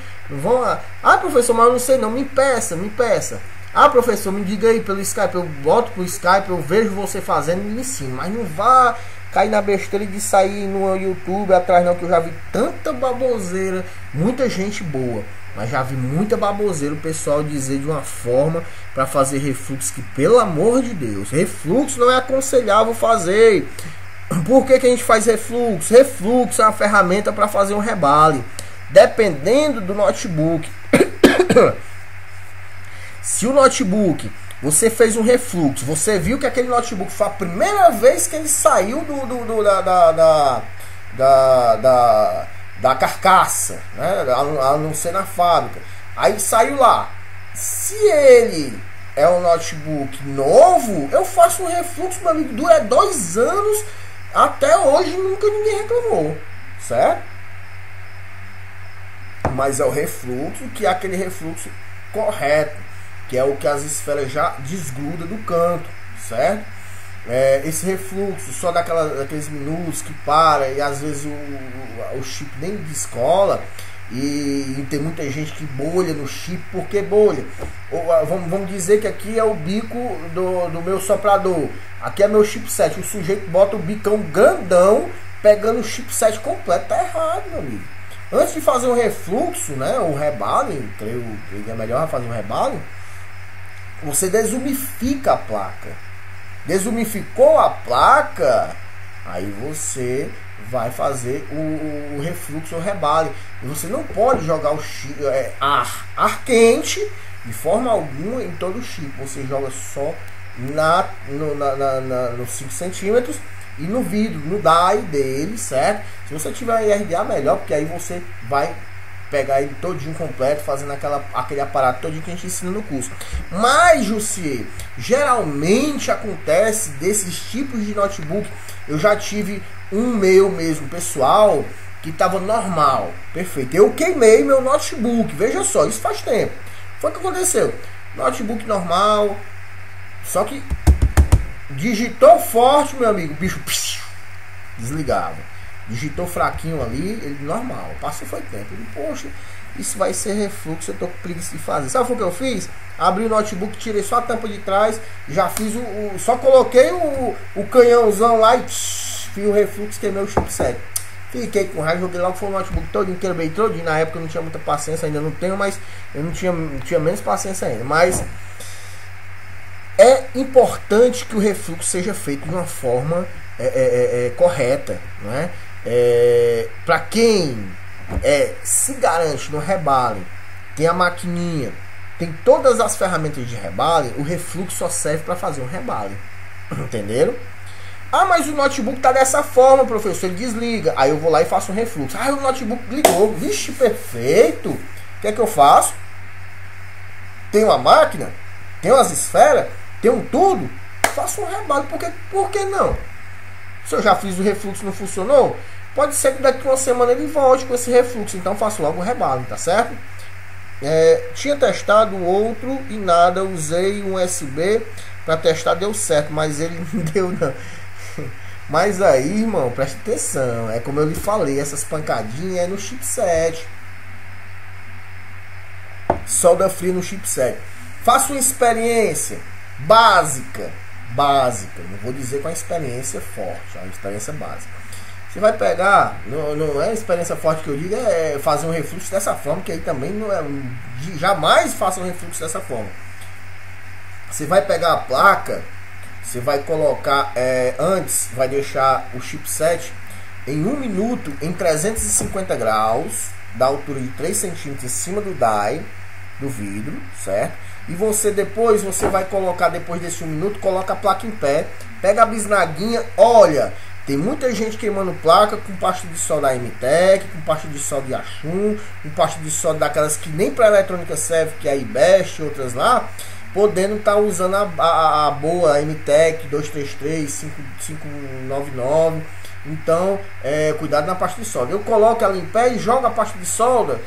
professor, mas eu não sei não, me peça. Ah, professor, me diga aí pelo Skype, eu boto pro Skype, eu vejo você fazendo e me ensino. Mas não vá cair na besteira de sair no YouTube atrás não, que eu já vi tanta baboseira, muita gente boa, mas já vi muita baboseira o pessoal dizer de uma forma para fazer refluxo que, pelo amor de Deus, refluxo não é aconselhável fazer. Por que a gente faz refluxo? Refluxo é uma ferramenta para fazer um rebale, dependendo do notebook. Se o notebook, você fez um refluxo, você viu que aquele notebook foi a primeira vez que ele saiu da carcaça, né? A não ser na fábrica, aí saiu lá. Se ele é um notebook novo, eu faço um refluxo, meu amigo, dura 2 anos, até hoje nunca ninguém reclamou, certo? Mas é o refluxo, que é aquele refluxo correto, que é o que as esferas já desgruda do canto, certo? Esse refluxo só daqueles minutos que para e às vezes o chip nem descola, e tem muita gente que bolha no chip. Por que bolha? Vamos dizer que aqui é o bico do meu soprador, aqui é meu chipset, o sujeito bota o bicão grandão pegando o chipset completo, tá errado, meu amigo. Antes de fazer um refluxo, né, o rebale, creio que é melhor fazer um rebale, você desumifica a placa. Desumificou a placa, aí você vai fazer o refluxo ou rebale. E você não pode jogar o chip, ar quente de forma alguma em todo o chip. Você joga só nos 5 centímetros e no vidro, no die dele, certo? Se você tiver IRDA, melhor, porque aí você vai pegar ele todinho completo, fazendo aquele aparato todinho que a gente ensina no curso. Mas, Jussier, geralmente acontece desses tipos de notebook. Eu já tive um meu mesmo, pessoal, que estava normal, perfeito. Eu queimei meu notebook, veja só, isso faz tempo. Foi o que aconteceu. Notebook normal, só que digitou forte, meu amigo, o bicho desligava. Digitou fraquinho ali, ele normal. Passou foi tempo. Ele, poxa, isso vai ser refluxo, eu tô com preguiça de fazer. Sabe o que eu fiz? Abri o notebook, tirei só a tampa de trás, já fiz só coloquei o canhãozão lá e fiz o refluxo, queimei o chipset. Fiquei com raiva, joguei logo, foi o notebook todinho, quebrei todinho. Na época eu não tinha muita paciência, ainda não tenho, mas eu não tinha menos paciência ainda. Mas é importante que o refluxo seja feito de uma forma correta, não é? Para quem se garante no rebale, tem a maquininha, tem todas as ferramentas de rebale, o refluxo só serve para fazer um rebale. Entenderam? Ah, mas o notebook tá dessa forma, professor, ele desliga. Aí eu vou lá e faço um refluxo. Ah, o notebook ligou. Vixe, perfeito. O que é que eu faço? Tem uma máquina, tem umas esferas, tem um tudo. Faço um rebale. Por que não? Se eu já fiz o refluxo e não funcionou, pode ser que daqui a uma semana ele volte com esse refluxo. Então faço logo o rebalo, tá certo? Tinha testado outro e nada. Usei um USB para testar, deu certo, mas ele não deu não. Mas aí, irmão, preste atenção. É como eu lhe falei, essas pancadinhas é no chipset. Solda fria no chipset. Faça uma experiência básica, não vou dizer com a experiência forte, a experiência básica. Você vai pegar, não é experiência forte que eu digo, é fazer um refluxo dessa forma, que aí também não é, jamais faça um refluxo dessa forma. Você vai pegar a placa, você vai colocar, antes, vai deixar o chipset em 1 minuto em 350 graus, da altura de 3 centímetros em cima do die, do vidro, certo? E você depois, você vai colocar, depois desse 1 minuto, coloca a placa em pé, pega a bisnaguinha, olha... Tem muita gente queimando placa com pasta de solda da MTEC, com pasta de solda de Yachun, com pasta de solda daquelas que nem para eletrônica serve, que é a IBEST e outras lá, podendo estar usando a boa MTEC 233, 5599. Então, cuidado na pasta de solda. Eu coloco ela em pé e jogo a pasta de solda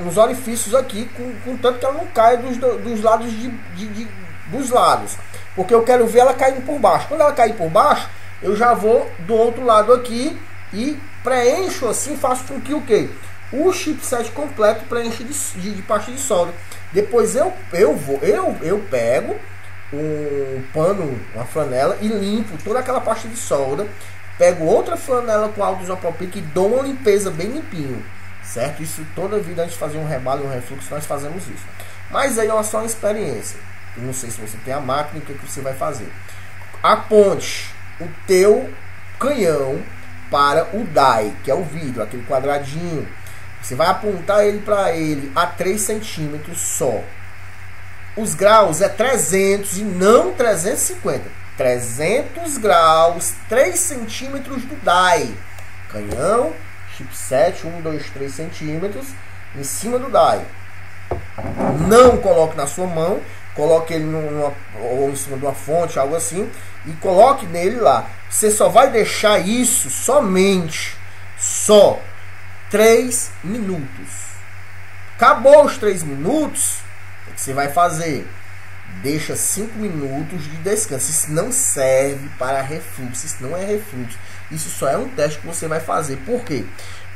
nos orifícios aqui, com tanto que ela não caia dos lados dos lados. Porque eu quero ver ela caindo por baixo. Quando ela cair por baixo, eu já vou do outro lado aqui e preencho assim, faço com que o quê? O chipset completo preenche de pasta de solda. Depois eu pego um pano, uma flanela e limpo toda aquela pasta de solda. Pego outra flanela com álcool isopropílico e dou uma limpeza bem limpinho, certo? Isso toda vida antes de fazer um rebalo, um refluxo, nós fazemos isso. Mas aí é só uma experiência. Eu não sei se você tem a máquina, o que você vai fazer. Aponte o teu canhão para o die, que é o vidro, aquele quadradinho. Você vai apontar ele para ele a 3 centímetros só. Os graus é 300 e não 350. 300 graus, 3 centímetros do die. Canhão, chipset, 1, 2, 3 centímetros em cima do die. Não coloque na sua mão, coloque ele ou em cima de uma fonte, algo assim, e coloque nele lá. Você só vai deixar isso só 3 minutos. Acabou os 3 minutos, o que você vai fazer? Deixa 5 minutos de descanso. Isso não serve para refluxo, isso não é refluxo. Isso só é um teste que você vai fazer. Por quê?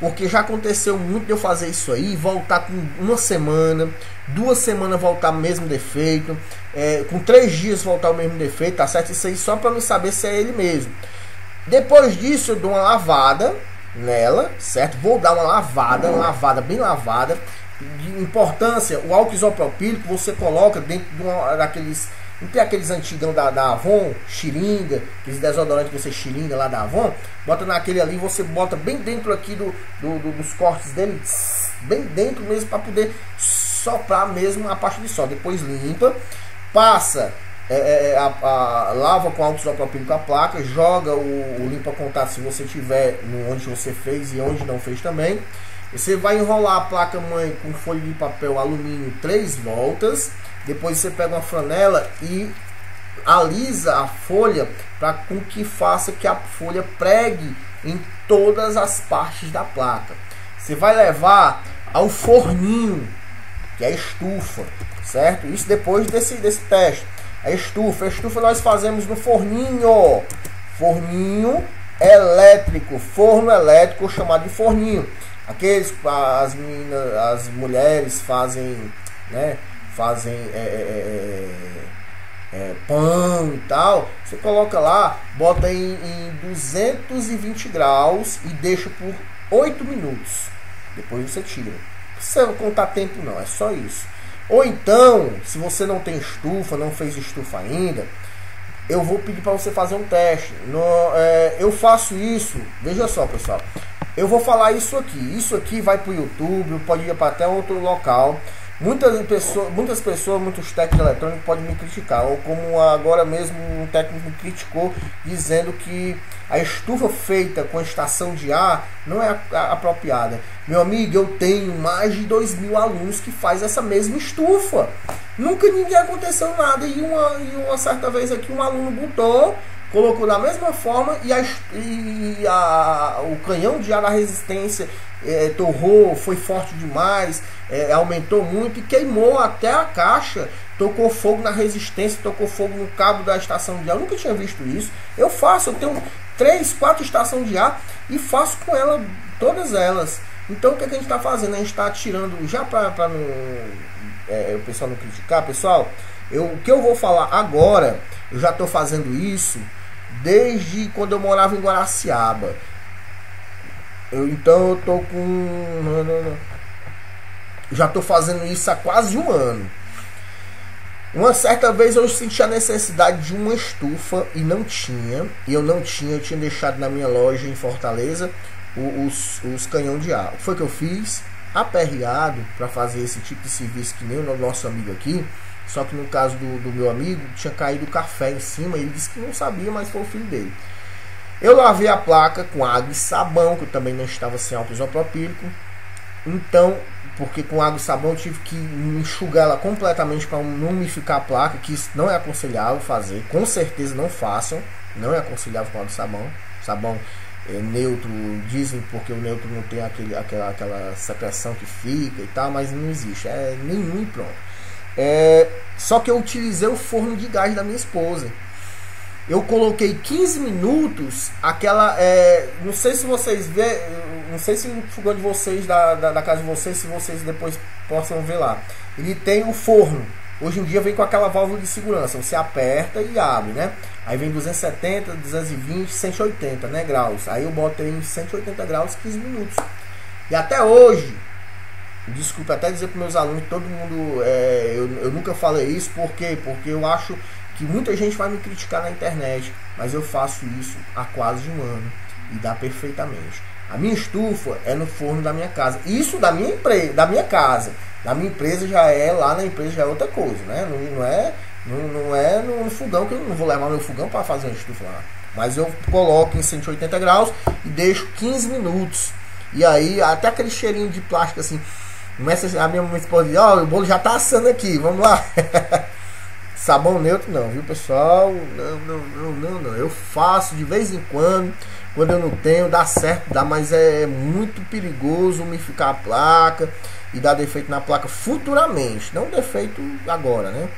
Porque já aconteceu muito de eu fazer isso aí, voltar com 1 semana, 2 semanas voltar o mesmo defeito, com 3 dias voltar o mesmo defeito, tá certo? Isso aí só para não saber se é ele mesmo. Depois disso eu dou uma lavada nela, certo? Vou dar uma lavada bem lavada. De importância, o álcool isopropílico você coloca dentro de daqueles... Não tem aqueles antigão da Avon, xiringa, aqueles desodorantes que você xiringa lá da Avon, bota naquele ali, você bota bem dentro aqui dos cortes dele, bem dentro mesmo, para poder soprar mesmo a pasta de solda. Depois limpa, passa, lava com álcool isopropílico a placa, joga o limpa-contato se você tiver onde você fez e onde não fez também. Você vai enrolar a placa-mãe com folha de papel alumínio 3 voltas. Depois você pega uma flanela e alisa a folha para com que faça que a folha pregue em todas as partes da placa. Você vai levar ao forninho, que é a estufa, certo? Isso depois desse teste. A estufa nós fazemos no forninho elétrico, forno elétrico chamado de forninho. Aqueles, as mulheres fazem, né? Fazem pão e tal. Você coloca lá, bota em 220 graus e deixa por 8 minutos. Depois você tira. Não precisa contar tempo não, é só isso. Ou então, se você não tem estufa, não fez estufa ainda, eu vou pedir para você fazer um teste. Eu faço isso, veja só pessoal, eu vou falar isso aqui vai para o YouTube, pode ir para até outro local. Muitas pessoas, muitos técnicos eletrônicos podem me criticar, ou como agora mesmo um técnico me criticou, dizendo que a estufa feita com estação de ar não é apropriada. Meu amigo, eu tenho mais de 2.000 alunos que faz essa mesma estufa. Nunca ninguém aconteceu nada, e uma certa vez aqui um aluno botou, colocou da mesma forma e o canhão de ar da resistência torrou, foi forte demais, aumentou muito e queimou até a caixa, tocou fogo na resistência, tocou fogo no cabo da estação de ar. Eu nunca tinha visto isso. Eu tenho 3, 4 estações de ar e faço com ela todas elas. Então o que a gente está fazendo? A gente está tirando, já para o pessoal não criticar, pessoal, o que eu vou falar agora, eu já estou fazendo isso desde quando eu morava em Guaraciaba. Então eu tô com... Já tô fazendo isso há quase um ano. Uma certa vez eu senti a necessidade de uma estufa e não tinha. E eu tinha deixado na minha loja em Fortaleza os canhão de ar. O que foi que eu fiz? Aperreado para fazer esse tipo de serviço que nem o nosso amigo aqui. Só que no caso do meu amigo, tinha caído café em cima. Ele disse que não sabia, mas foi o filho dele. Eu lavei a placa com água e sabão, que eu também não estava sem álcool isopropílico. Então, porque com água e sabão eu tive que enxugar ela completamente para não umidificar a placa, que isso não é aconselhável fazer. Com certeza não façam. Não é aconselhável com água e sabão. Sabão neutro, dizem porque o neutro não tem aquela secreção que fica e tal, mas não existe. É nenhum e pronto. Só que eu utilizei o forno de gás da minha esposa. Eu coloquei 15 minutos, não sei se vocês vê, não sei se no fogão de vocês, da casa de vocês, se vocês depois possam ver lá. Ele tem o forno. Hoje em dia vem com aquela válvula de segurança. Você aperta e abre, né? Aí vem 270, 220, 180, né, graus. Aí eu boto em 180 graus 15 minutos. E até hoje, desculpa até dizer para meus alunos, todo mundo, eu nunca falei isso, por quê? Porque eu acho que muita gente vai me criticar na internet, mas eu faço isso há quase um ano e dá perfeitamente. A minha estufa é no forno da minha casa. Isso da minha empresa, da minha casa. Da minha empresa já é, lá na empresa já é outra coisa, né? Não é no fogão, que eu não vou levar meu fogão para fazer uma estufa lá. Mas eu coloco em 180 graus e deixo 15 minutos. E aí, até aquele cheirinho de plástico assim, começa a minha esposa diz, ó, o bolo já tá assando aqui, vamos lá. Sabão neutro não, viu, pessoal? Não. Eu faço de vez em quando eu não tenho, dá certo, dá, mas é muito perigoso umidificar a placa e dar defeito na placa futuramente, não defeito agora, né?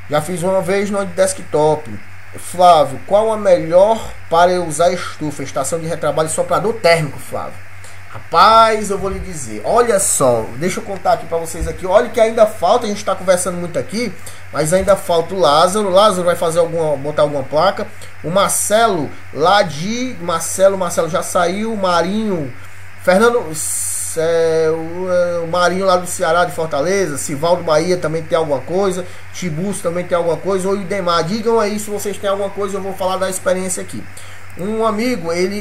Já fiz uma vez no desktop. Flávio, qual a melhor para eu usar estufa, estação de retrabalho e soprador térmico, Flávio? Rapaz, eu vou lhe dizer, olha só, deixa eu contar aqui para vocês aqui, olha que ainda falta, a gente está conversando muito aqui, mas ainda falta o Lázaro vai fazer botar alguma placa, o Marcelo, Marcelo já saiu, o Marinho, Fernando, o Marinho lá do Ceará, de Fortaleza, Sivaldo Bahia também tem alguma coisa, Tiburcio também tem alguma coisa, ou Idemar, digam aí se vocês têm alguma coisa, eu vou falar da experiência aqui. Um amigo, ele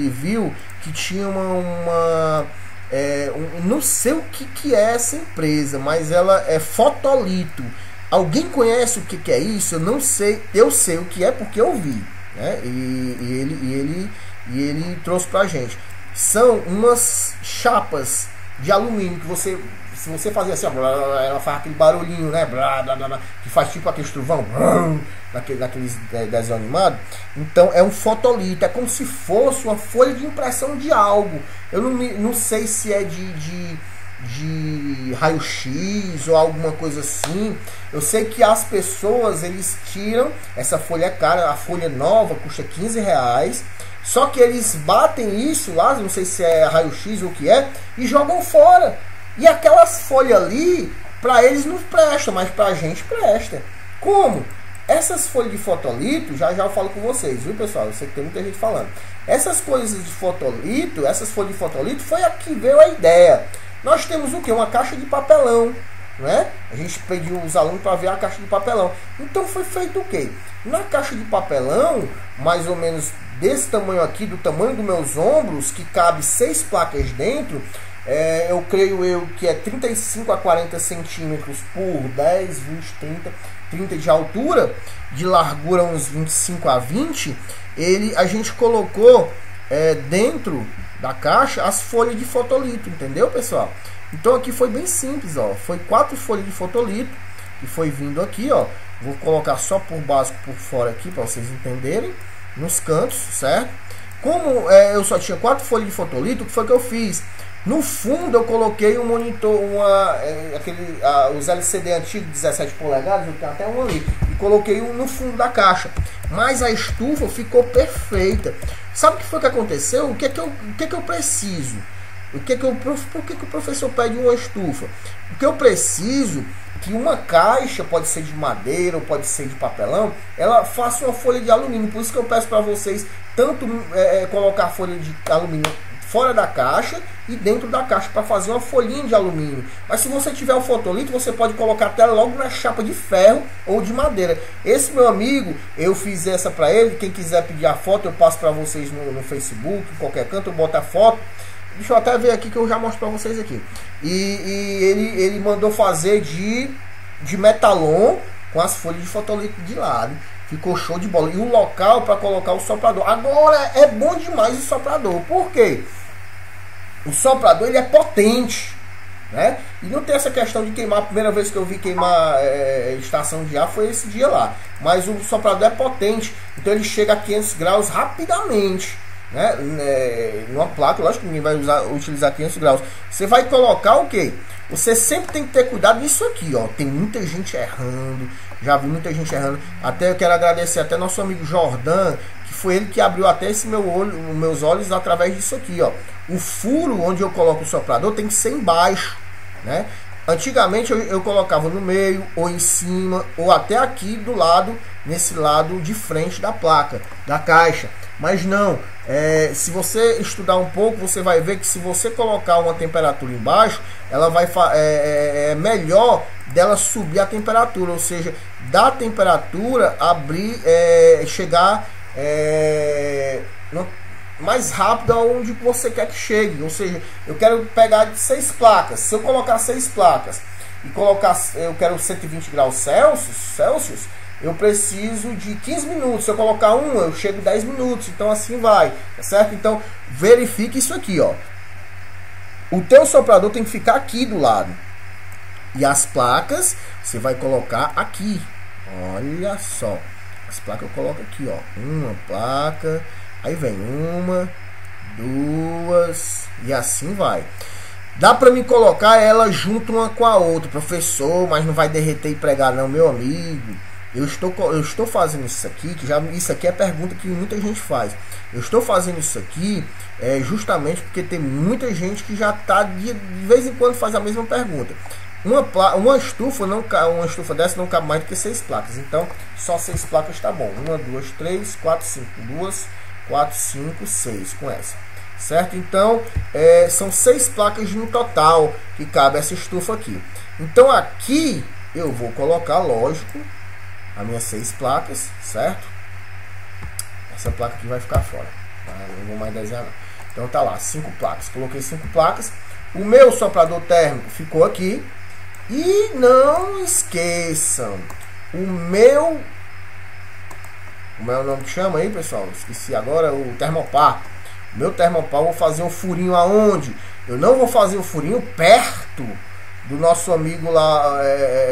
viu que tinha não sei o que é essa empresa, mas ela é Fotolito. Alguém conhece o que é isso? Eu não sei, eu sei o que é porque eu vi, né? E ele trouxe pra gente. São umas chapas de alumínio que se você fazer assim, ó, ela faz aquele barulhinho, né? Que faz tipo aquele trovão, naqueles desenhos animados. Então é um fotolito, é como se fosse uma folha de impressão de algo. Eu não sei se é de raio-x ou alguma coisa assim. Eu sei que as pessoas, eles tiram, essa folha é cara, a folha nova custa R$15. Só que eles batem isso lá, não sei se é raio-x ou o que é, e jogam fora. E aquelas folhas ali, para eles não prestam, mas pra gente presta. Como? Essas folhas de fotolito, já eu falo com vocês, viu, pessoal? Eu sei que tem muita gente falando. Essas coisas de fotolito, essas folhas de fotolito, foi a que veio a ideia. Nós temos o quê? Uma caixa de papelão, né? A gente pediu os alunos para ver a caixa de papelão. Então foi feito o quê? Na caixa de papelão, mais ou menos desse tamanho aqui, do tamanho dos meus ombros, que cabe 6 placas dentro, eu creio que é 35 a 40 centímetros por 10, 20, 30 de altura, de largura uns 25 a 20, a gente colocou dentro da caixa as folhas de fotolito, entendeu, pessoal? Então aqui foi bem simples, ó, foi 4 folhas de fotolito que foi vindo aqui, ó. Vou colocar só por básico por fora aqui para vocês entenderem, nos cantos, certo? Como eu só tinha 4 folhas de fotolito, o que foi que eu fiz? No fundo eu coloquei um monitor, os LCD antigos, 17 polegadas, eu tenho até um ali, e coloquei um no fundo da caixa. Mas a estufa ficou perfeita. Sabe o que foi que aconteceu? O que eu preciso? Por que o professor pede uma estufa? O que eu preciso que uma caixa, pode ser de madeira ou pode ser de papelão, ela faça uma folha de alumínio. Por isso que eu peço para vocês tanto colocar a folha de alumínio fora da caixa e dentro da caixa para fazer uma folhinha de alumínio. Mas se você tiver o fotolito, você pode colocar até logo na chapa de ferro ou de madeira. Esse meu amigo, eu fiz essa para ele. Quem quiser pedir a foto, eu passo para vocês no Facebook, em qualquer canto, eu boto a foto. Deixa eu até ver aqui que eu já mostro para vocês aqui. E ele mandou fazer de metalon com as folhas de fotolito de lado. Ficou show de bola. E o local para colocar o soprador. Agora é bom demais o soprador. Por quê? O soprador ele é potente, né? E não tem essa questão de queimar. A primeira vez que eu vi queimar estação de ar foi esse dia lá. Mas o soprador é potente. Então ele chega a 500 graus rapidamente, né? Numa placa, lógico que ninguém vai utilizar 500 graus. Você vai colocar o quê? Você sempre tem que ter cuidado nisso aqui, ó. Tem muita gente errando. Já vi muita gente errando. Até eu quero agradecer até nosso amigo Jordan, que foi ele que abriu até esse meus olhos através disso aqui, ó. O furo onde eu coloco o soprador tem que ser embaixo, né? Antigamente eu colocava no meio, ou em cima, ou até aqui do lado, nesse lado de frente da placa, da caixa. Mas não, se você estudar um pouco, você vai ver que se você colocar uma temperatura embaixo, ela vai melhor dela subir a temperatura, ou seja, da temperatura abrir, chegar mais rápido aonde você quer que chegue. Ou seja, eu quero pegar de 6 placas. Se eu colocar 6 placas e colocar, eu quero 120 graus Celsius, eu preciso de 15 minutos. Se eu colocar um, eu chego 10 minutos. Então assim vai, tá certo? Então verifique isso aqui, ó. O teu soprador tem que ficar aqui do lado. E as placas você vai colocar aqui. Olha só. As placas eu coloco aqui, ó. Uma placa, aí vem uma, duas e assim vai. Dá para me colocar ela junto uma com a outra, professor, mas não vai derreter e pregar não, meu amigo. Eu estou fazendo isso aqui, isso aqui é pergunta que muita gente faz. Eu estou fazendo isso aqui justamente porque tem muita gente que já está de vez em quando faz a mesma pergunta. Uma estufa dessa não cabe mais do que 6 placas. Então só 6 placas está bom. 1, 2, 3, 4, 5. 2, 4, 5, 6 com essa. Certo? Então são 6 placas no total que cabe essa estufa aqui. Então aqui eu vou colocar, lógico, as minhas 6 placas, certo? Essa placa aqui vai ficar fora, tá? Não vou mais desenhar não. Então tá lá, 5 placas. Coloquei 5 placas. O meu soprador térmico ficou aqui. E não esqueçam, o meu nome que chama aí, pessoal, esqueci agora, o termopar. O meu termopar eu vou fazer um furinho aonde? Eu não vou fazer o furinho perto do nosso amigo lá,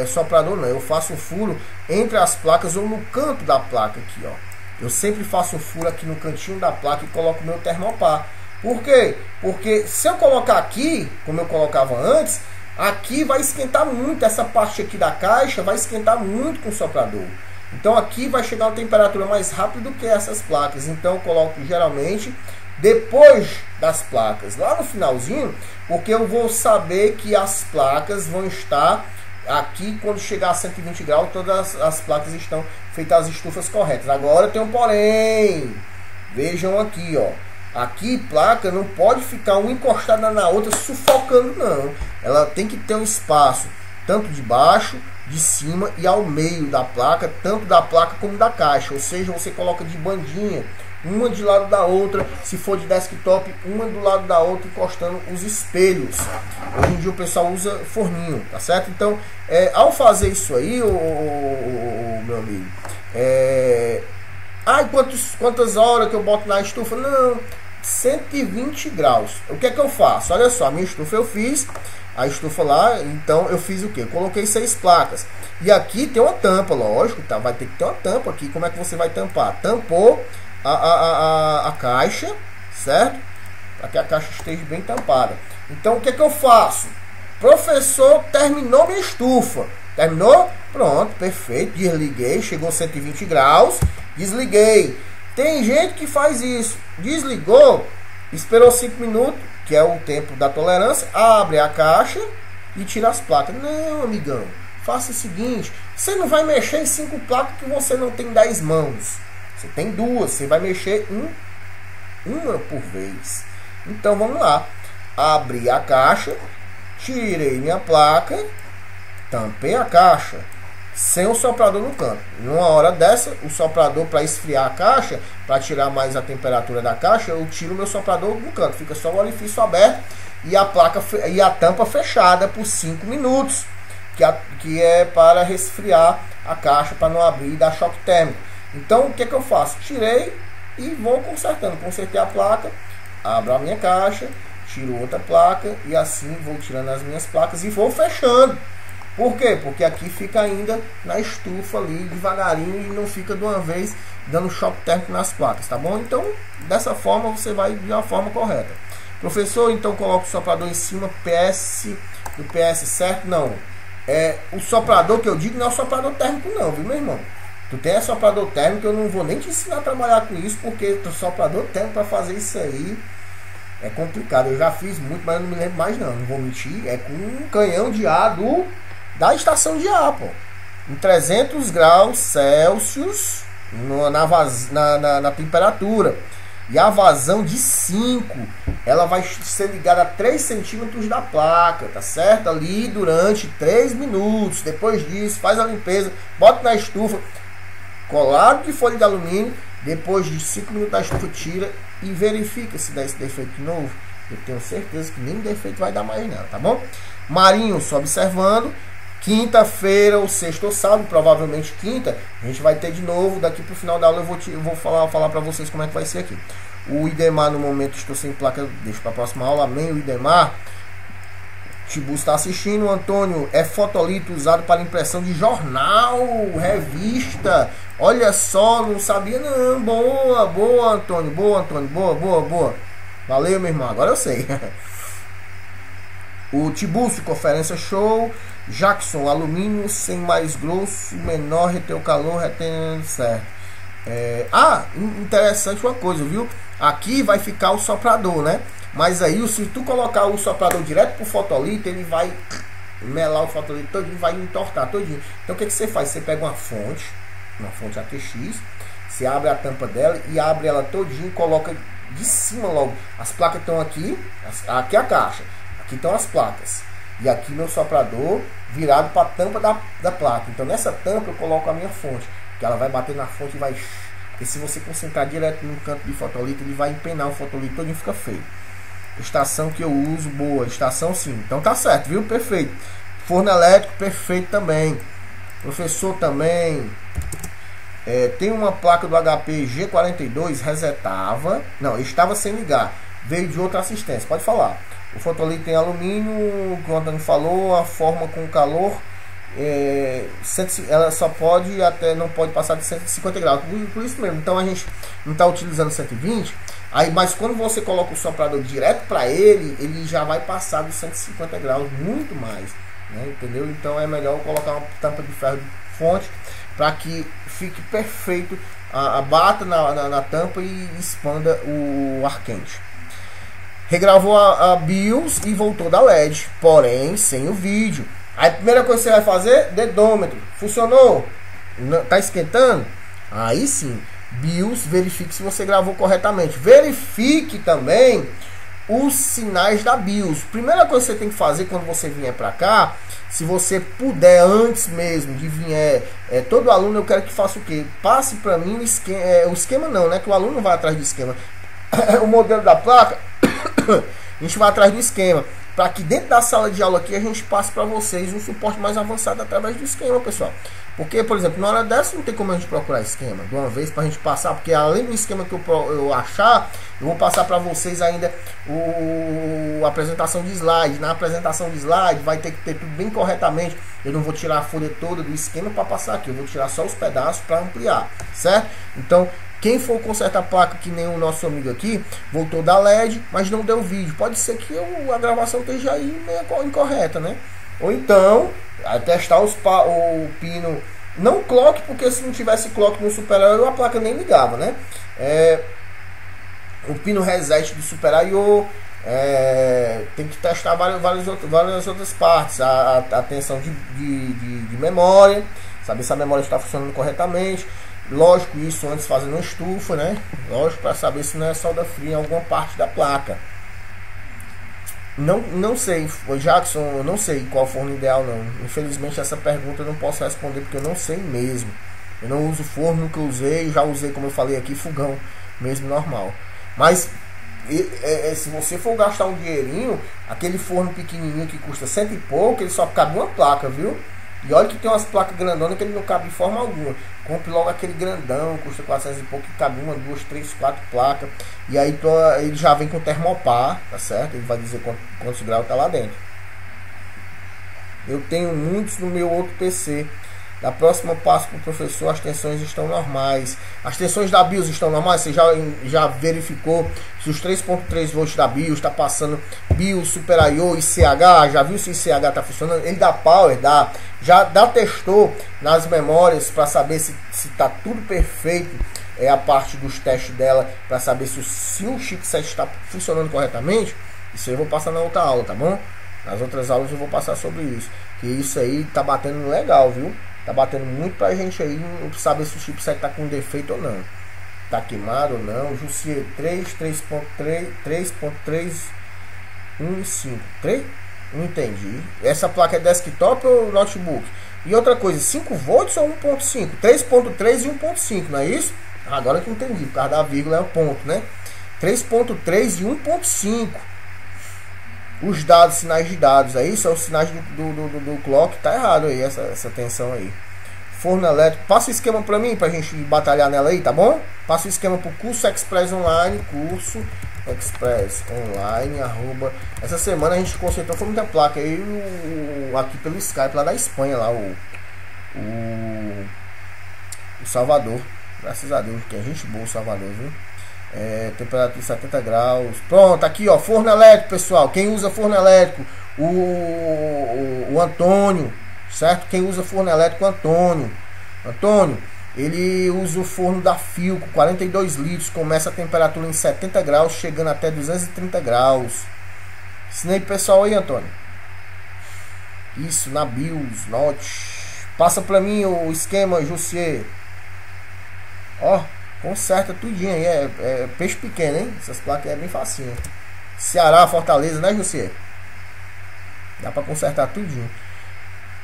soprador, não. Eu faço um furo entre as placas ou no canto da placa aqui, ó. Eu sempre faço um furo aqui no cantinho da placa e coloco o meu termopar. Por quê? Porque se eu colocar aqui, como eu colocava antes, aqui vai esquentar muito, essa parte aqui da caixa vai esquentar muito com o soprador. Então aqui vai chegar uma temperatura mais rápida do que essas placas. Então eu coloco geralmente depois das placas, lá no finalzinho, porque eu vou saber que as placas vão estar aqui quando chegar a 120 graus, todas as placas estão feitas as estufas corretas. Agora tem um porém. Vejam aqui, ó. Aqui, placa não pode ficar uma encostada na outra sufocando, não. Ela tem que ter um espaço, tanto de baixo, de cima e ao meio da placa, tanto da placa como da caixa. Ou seja, você coloca de bandinha, uma de lado da outra. Se for de desktop, uma do lado da outra, encostando os espelhos. Hoje em dia o pessoal usa forninho, tá certo? Então, ao fazer isso aí, meu amigo, quantas horas que eu boto na estufa? Não, 120 graus. O que é que eu faço? Olha só, a minha estufa eu fiz, a estufa lá, então eu fiz o que? Eu coloquei 6 placas. E aqui tem uma tampa, lógico, tá? Vai ter que ter uma tampa aqui. Como é que você vai tampar? Tampou a caixa, certo? Para que a caixa esteja bem tampada. Então o que é que eu faço? Professor, terminou minha estufa. Terminou? Pronto, perfeito. Desliguei, chegou 120 graus. Desliguei. Tem gente que faz isso. Desligou, esperou 5 minutos, que é o tempo da tolerância, abre a caixa e tira as placas. Não, amigão. faça o seguinte, você não vai mexer em 5 placas que você não tem 10 mãos. Você tem 2, você vai mexer uma por vez. Então vamos lá. Abri a caixa, tirei minha placa, tampei a caixa, sem o soprador no canto. Numa hora dessa, o soprador, para esfriar a caixa, para tirar mais a temperatura da caixa, eu tiro o meu soprador no canto. Fica só o orifício aberto e a placa e a tampa fechada por 5 minutos, que é para resfriar a caixa, para não abrir e dar choque térmico. Então o que eu faço? Tirei e vou consertando. Consertei a placa, abro a minha caixa, tiro outra placa e assim vou tirando as minhas placas e vou fechando. Por quê? Porque aqui fica ainda na estufa ali devagarinho e não fica de uma vez dando choque térmico nas placas, tá bom? Então dessa forma você vai de uma forma correta. Professor, então coloca o soprador em cima do PS certo? Não. O soprador que eu digo não é o soprador térmico não, viu meu irmão? Tu tem soprador térmico, eu não vou nem te ensinar a trabalhar com isso, porque o soprador térmico para fazer isso aí é complicado. Eu já fiz muito, mas eu não me lembro mais não vou mentir. É com um canhão de ar da estação de ar, pô. Em 300 graus Celsius na temperatura. E a vazão de 5, ela vai ser ligada a 3 centímetros da placa, tá certo? Ali durante 3 minutos. Depois disso, faz a limpeza, bota na estufa, colado de folha de alumínio. Depois de 5 minutos da estufa, tira e verifica se dá esse defeito de novo. Eu tenho certeza que nem defeito vai dar mais não, tá bom? Marinho, só observando. Quinta-feira ou sexta ou sábado, provavelmente quinta, a gente vai ter de novo. Daqui pro final da aula eu vou falar para vocês como é que vai ser aqui. O Idemar, no momento, estou sem placa, deixo para a próxima aula. Amém, o Idemar. Tibu está assistindo. O Antônio, é fotolito usado para impressão de jornal, revista. Olha só, não sabia não. Boa, Antônio. Boa. Valeu, meu irmão, agora eu sei. O Tibúcio, conferência show. Jackson, alumínio sem mais grosso, menor, reter o calor, retendo certo. Interessante uma coisa, viu? Aqui vai ficar o soprador, né? Mas aí, se tu colocar o soprador direto pro fotolito, ele vai melar o fotolito todinho, vai entortar todinho. Então o que você faz? Você pega uma fonte ATX, você abre a tampa dela e abre ela todinho e coloca de cima logo. As placas estão aqui, aqui é a caixa, aqui estão as placas. E aqui meu soprador virado para a tampa da placa. Então nessa tampa eu coloco a minha fonte, que ela vai bater na fonte e vai... Porque se você concentrar direto no canto de fotolito, ele vai empenar o fotolito todinho, fica feio. Estação que eu uso, boa. Estação sim. Então tá certo, viu? Perfeito. Forno elétrico, perfeito também. Professor também. Tem uma placa do HP G42, resetava. Não, estava sem ligar. Veio de outra assistência. Pode falar. O fotolito tem alumínio, como o Antônio falou, a forma com calor, ela só pode não pode passar de 150 graus. Por isso mesmo, então a gente não está utilizando 120. Aí, mas quando você coloca o soprador direto para ele já vai passar dos 150 graus, muito mais, né? Entendeu? Então é melhor colocar uma tampa de ferro de fonte para que fique perfeito, bata na tampa e expanda o ar quente. Regravou a BIOS e voltou da LED, porém sem o vídeo. Aí a primeira coisa que você vai fazer, dedômetro. Funcionou? Tá esquentando? Aí sim, BIOS, verifique se você gravou corretamente. Verifique também os sinais da BIOS. Primeira coisa que você tem que fazer quando você vier para cá, se você puder antes mesmo de vir, todo aluno eu quero que faça o quê? Passe para mim o esquema não, né? Que o aluno não vai atrás do esquema. O modelo da placa, a gente vai atrás do esquema, para que dentro da sala de aula aqui a gente passe para vocês um suporte mais avançado através do esquema, pessoal. Porque, por exemplo, na hora dessa não tem como a gente procurar esquema de uma vez para a gente passar, porque além do esquema que eu achar, eu vou passar para vocês ainda a apresentação de slide. Na apresentação de slide vai ter que ter tudo bem corretamente. Eu não vou tirar a folha toda do esquema para passar aqui, eu vou tirar só os pedaços para ampliar, certo? Então, quem for consertar a placa, que nem o nosso amigo aqui, voltou da LED, mas não deu vídeo. Pode ser que a gravação esteja aí meio incorreta, né? Ou então, testar o pino. Não clock, porque se não tivesse clock no Super I/O, a placa nem ligava, né? O pino reset do Super I/O, tem que testar várias outras partes, a tensão de memória, saber se a memória está funcionando corretamente. Lógico, isso antes fazendo uma estufa, né? Lógico, para saber se não é solda fria em alguma parte da placa. Não sei, Jackson, eu não sei qual forno ideal não. Infelizmente essa pergunta eu não posso responder porque eu não sei mesmo. Eu não uso forno, nunca usei, já usei, como eu falei aqui, fogão mesmo normal. Mas se você for gastar um dinheirinho, aquele forno pequenininho que custa 100 e pouco, ele só cabe uma placa, viu? E olha que tem umas placas grandonas que ele não cabe de forma alguma. Compre logo aquele grandão, custa 400 e pouco, que cabe 1, 2, 3, 4 placas. E aí ele já vem com termopar, tá certo? Ele vai dizer quantos graus tá lá dentro. Eu tenho muitos no meu outro PC. Da próxima passo para o professor, as tensões estão normais. As tensões da BIOS estão normais? Você já verificou se os 3.3 volts da BIOS está passando BIOS, Super I/O e CH? Já viu se o CH está funcionando? Ele dá power? Dá. Já testou nas memórias para saber se está tudo perfeito? A parte dos testes dela para saber se o chipset está funcionando corretamente? Isso aí eu vou passar na outra aula, tá bom? Nas outras aulas eu vou passar sobre isso. Que isso aí tá batendo legal, viu? Tá batendo muito pra gente aí saber se o chipset tá com defeito ou não. Tá queimado ou não. Jussier 3.3, 3.3, 1 e 5. 3? Não entendi. Essa placa é desktop ou notebook? E outra coisa, 5 volts ou 1.5? 3.3 e 1.5, não é isso? Agora que eu entendi, por causa da vírgula é o ponto, né? 3.3 e 1.5. Os dados, sinais de dados aí, são os sinais do clock, tá errado aí, essa tensão aí. Forno elétrico, passa o esquema pra mim, pra gente batalhar nela aí, tá bom? Passa o esquema pro curso Express Online, curso Express Online, @ Essa semana a gente consertou, foi muita placa aí, aqui pelo Skype, lá da Espanha, lá, o Salvador, graças a Deus, que é gente boa o Salvador, viu? Temperatura 70 graus. Pronto, aqui ó, forno elétrico, pessoal. Quem usa forno elétrico? O Antônio, certo? Quem usa forno elétrico? Antônio, ele usa o forno da Filco, 42 litros. Começa a temperatura em 70 graus, chegando até 230 graus. Ensina aí, pessoal, aí, Antônio. Isso, na BIOS, Note. Passa pra mim o esquema, Jussier. Ó. Conserta tudinho aí, é peixe pequeno, hein? Essas placas é bem facinho. Ceará, Fortaleza, né, José? Dá pra consertar tudinho.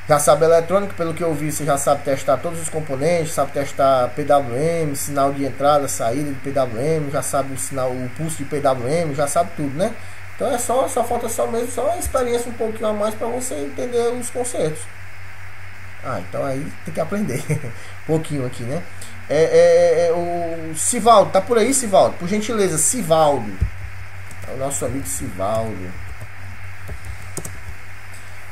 Já sabe eletrônica, pelo que eu vi, você já sabe testar todos os componentes, sabe testar PWM, sinal de entrada, saída de PWM, já sabe o pulso de PWM, já sabe tudo, né? Então só falta só a experiência um pouquinho a mais para você entender os conceitos. Então aí tem que aprender um pouquinho aqui, né? O Sivaldo, tá por aí, Sivaldo? Por gentileza, Sivaldo. É o nosso amigo Sivaldo.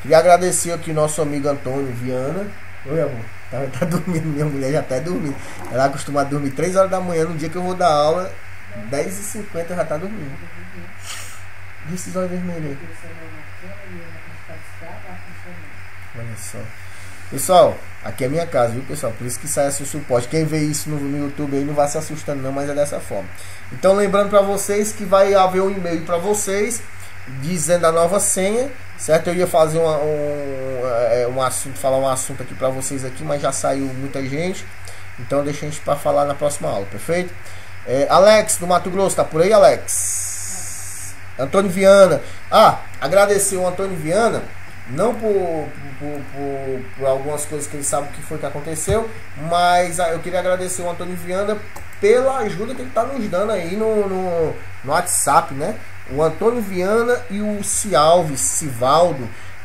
Queria agradecer aqui o nosso amigo Antônio Viana. Oi, amor. Tá dormindo, minha mulher já tá dormindo. Ela costuma dormir 3 horas da manhã. No dia que eu vou dar aula, 10h50 já tá dormindo. Esses olhos vermelhos aí. Olha só. Pessoal, aqui é minha casa, viu, pessoal? Por isso que sai assim o suporte. Quem vê isso no YouTube aí não vai se assustando não, mas é dessa forma. Então lembrando para vocês que vai haver um e-mail para vocês dizendo a nova senha, certo? Eu ia fazer um assunto, falar um assunto aqui para vocês aqui, mas já saiu muita gente. Então deixa a gente para falar na próxima aula, perfeito? Alex do Mato Grosso, tá por aí, Alex? Antônio Viana. Agradecer o Antônio Viana. Não por algumas coisas que ele sabe o que foi que aconteceu, mas eu queria agradecer o Antônio Viana pela ajuda que ele está nos dando aí no WhatsApp, né? O Antônio Viana e o Sivaldo.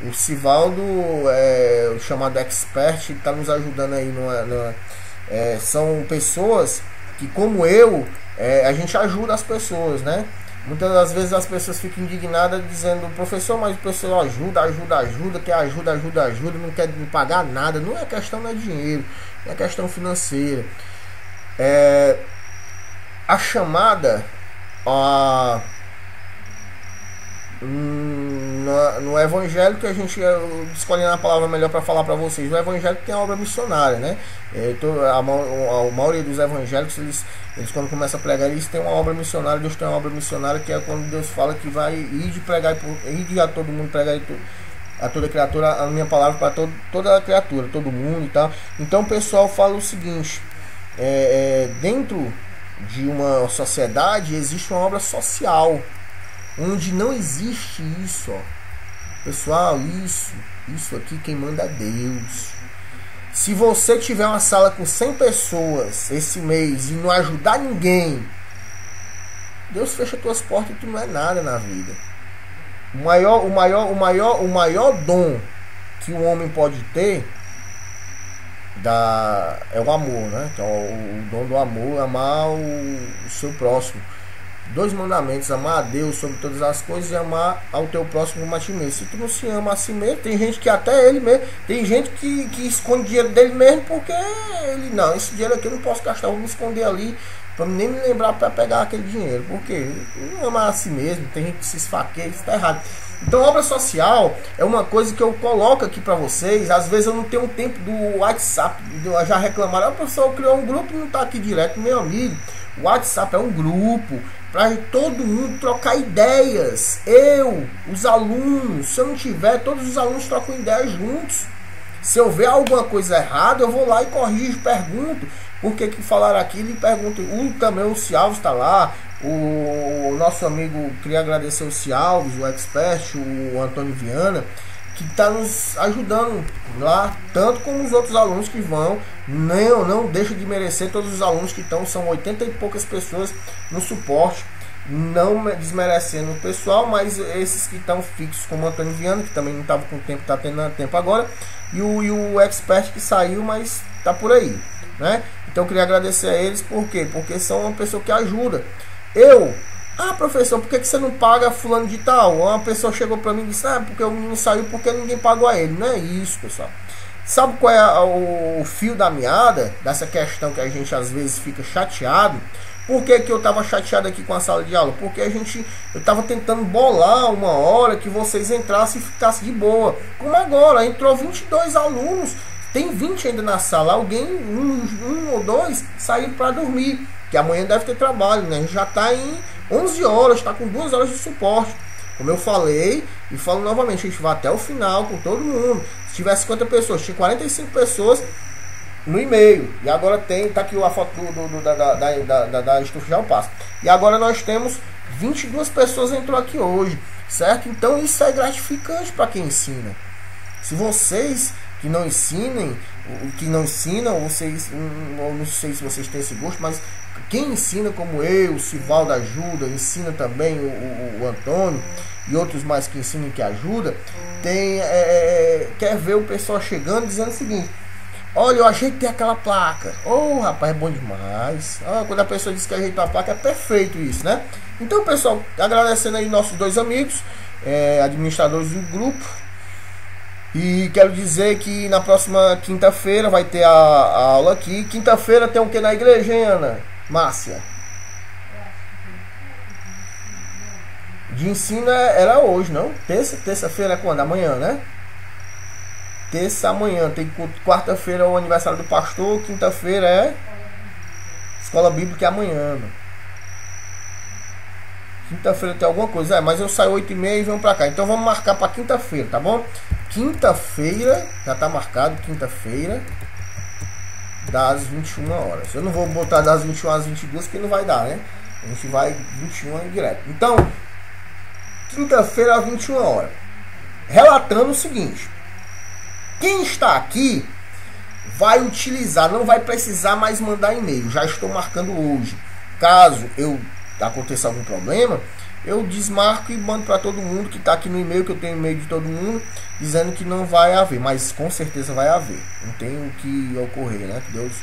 O Sivaldo é o chamado Expert, está nos ajudando aí. São pessoas que, como eu, a gente ajuda as pessoas, né? Muitas das vezes as pessoas ficam indignadas dizendo: professor, mas o pessoal ajuda, quer ajuda, não quer me pagar nada. Não é questão de dinheiro, é questão financeira. A chamada no evangelho, que a gente escolhendo a palavra melhor para falar para vocês, o evangelho tem a obra missionária, né? A maioria dos evangélicos, eles quando começam a pregar, eles têm uma obra missionária. Deus tem uma obra missionária, que é quando Deus fala que vai ir de pregar, ir de a todo mundo, pregar a toda criatura, a minha palavra para toda a criatura, todo mundo e tal. Então o pessoal fala o seguinte: dentro de uma sociedade existe uma obra social, onde não existe isso, ó. Pessoal, isso aqui quem manda é Deus. Se você tiver uma sala com 100 pessoas esse mês e não ajudar ninguém, Deus fecha tuas portas e tu não é nada na vida. O maior dom que um homem pode ter é o amor, né? Que é o dom do amor, amar o seu próximo. 2 mandamentos: amar a Deus sobre todas as coisas e amar ao teu próximo como a ti mesmo. Se tu não se ama a si mesmo, tem gente que até ele mesmo, tem gente que esconde dinheiro dele mesmo, porque ele, não, esse dinheiro aqui eu não posso gastar, eu vou me esconder ali para nem me lembrar para pegar aquele dinheiro, porque não ama a si mesmo. Tem gente que se esfaqueia, isso está errado. Então, obra social é uma coisa que eu coloco aqui para vocês. Às vezes eu não tenho tempo do WhatsApp, já reclamaram: o professor criou um grupo e não está aqui direto. Meu amigo, o WhatsApp é um grupo para todo mundo trocar ideias. Os alunos, se eu não tiver, todos os alunos trocam ideias juntos. Se eu ver alguma coisa errada, eu vou lá e corrijo, pergunto por que falaram aquilo, e pergunto. Também o Cialves está lá, o nosso amigo, queria agradecer o Cialves, o Expert, o Antônio Viana, que está nos ajudando lá, tanto como os outros alunos que vão. Não deixa de merecer todos os alunos que estão, são 80 e poucas pessoas no suporte, não desmerecendo o pessoal, mas esses que estão fixos, como o Antônio Viana, que também não estava com tempo, está tendo tempo agora, e o Expert, que saiu, mas está por aí, né? Então eu queria agradecer a eles. Por quê? Porque são uma pessoa que ajuda. Professor, por que você não paga fulano de tal? Uma pessoa chegou para mim e disse: porque o menino saiu porque ninguém pagou a ele. Não é isso, pessoal. Sabe qual é o fio da meada dessa questão que a gente às vezes fica chateado? Por que eu estava chateado aqui com a sala de aula? Porque eu estava tentando bolar uma hora que vocês entrassem e ficassem de boa. Como agora, entrou 22 alunos, tem 20 ainda na sala. Alguém, um ou dois, saíram para dormir, que amanhã deve ter trabalho, né? A gente já está em 11 horas, está com 2 horas de suporte. Como eu falei, e falo novamente, a gente vai até o final com todo mundo. Se tiver 50 pessoas, tinha 45 pessoas no e-mail. E agora tá aqui a foto da estufa de alpaço. E agora nós temos 22 pessoas entrou aqui hoje, certo? Então isso é gratificante para quem ensina. Se vocês que não ensinam, vocês, eu não sei se vocês têm esse gosto, mas quem ensina como eu, o Sivaldo ajuda, ensina também o Antônio e outros mais que ensinam e que ajudam, quer ver o pessoal chegando dizendo o seguinte: olha, eu ajeitei aquela placa. Rapaz, é bom demais. Quando a pessoa diz que ajeitou a placa, é perfeito isso, né? Então, pessoal, agradecendo aí nossos 2 amigos, administradores do grupo. E quero dizer que na próxima quinta-feira vai ter a aula aqui. Quinta-feira tem o que na igreja, hein, Ana? Márcia? De ensino era hoje, não? Terça-feira é quando? Amanhã, né? Terça amanhã. Tem quarta-feira é o aniversário do pastor. Quinta-feira é escola bíblica, é amanhã. Quinta-feira tem alguma coisa, mas eu saio 8h30 e venho pra cá. Então vamos marcar pra quinta-feira, tá bom? Quinta-feira, já tá marcado, quinta-feira, das 21 horas. Eu não vou botar das 21 às 22, porque não vai dar, né? A gente vai 21 em direto. Então, quinta-feira às 21 horas. Relatando o seguinte: quem está aqui vai utilizar, não vai precisar mais mandar e-mail. Já estou marcando hoje. Caso aconteça algum problema, eu desmarco e mando para todo mundo que está aqui no e-mail, que eu tenho e-mail de todo mundo, dizendo que não vai haver, mas com certeza vai haver. Não tem o que ocorrer, né? Que Deus,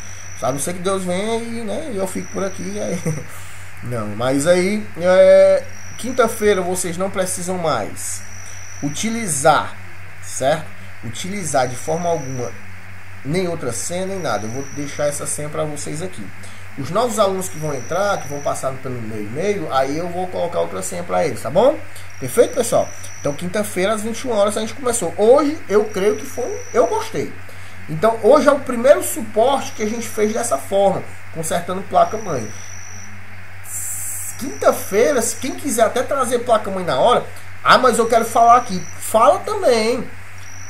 a não ser que Deus venha e, né, eu fico por aqui. Aí. Não, mas aí, quinta-feira vocês não precisam mais utilizar, certo? Utilizar de forma alguma nem outra senha, nem nada. Eu vou deixar essa senha para vocês aqui. Os novos alunos que vão entrar, que vão passar pelo meu e-mail, aí eu vou colocar outra senha para eles, tá bom? Perfeito, pessoal? Então, quinta-feira, às 21 horas, a gente começou. Hoje, eu creio que foi... Eu gostei. Então, hoje é o primeiro suporte que a gente fez dessa forma, consertando placa-mãe. Quinta-feira, se quem quiser até trazer placa-mãe na hora... Ah, mas eu quero falar aqui. Fala também.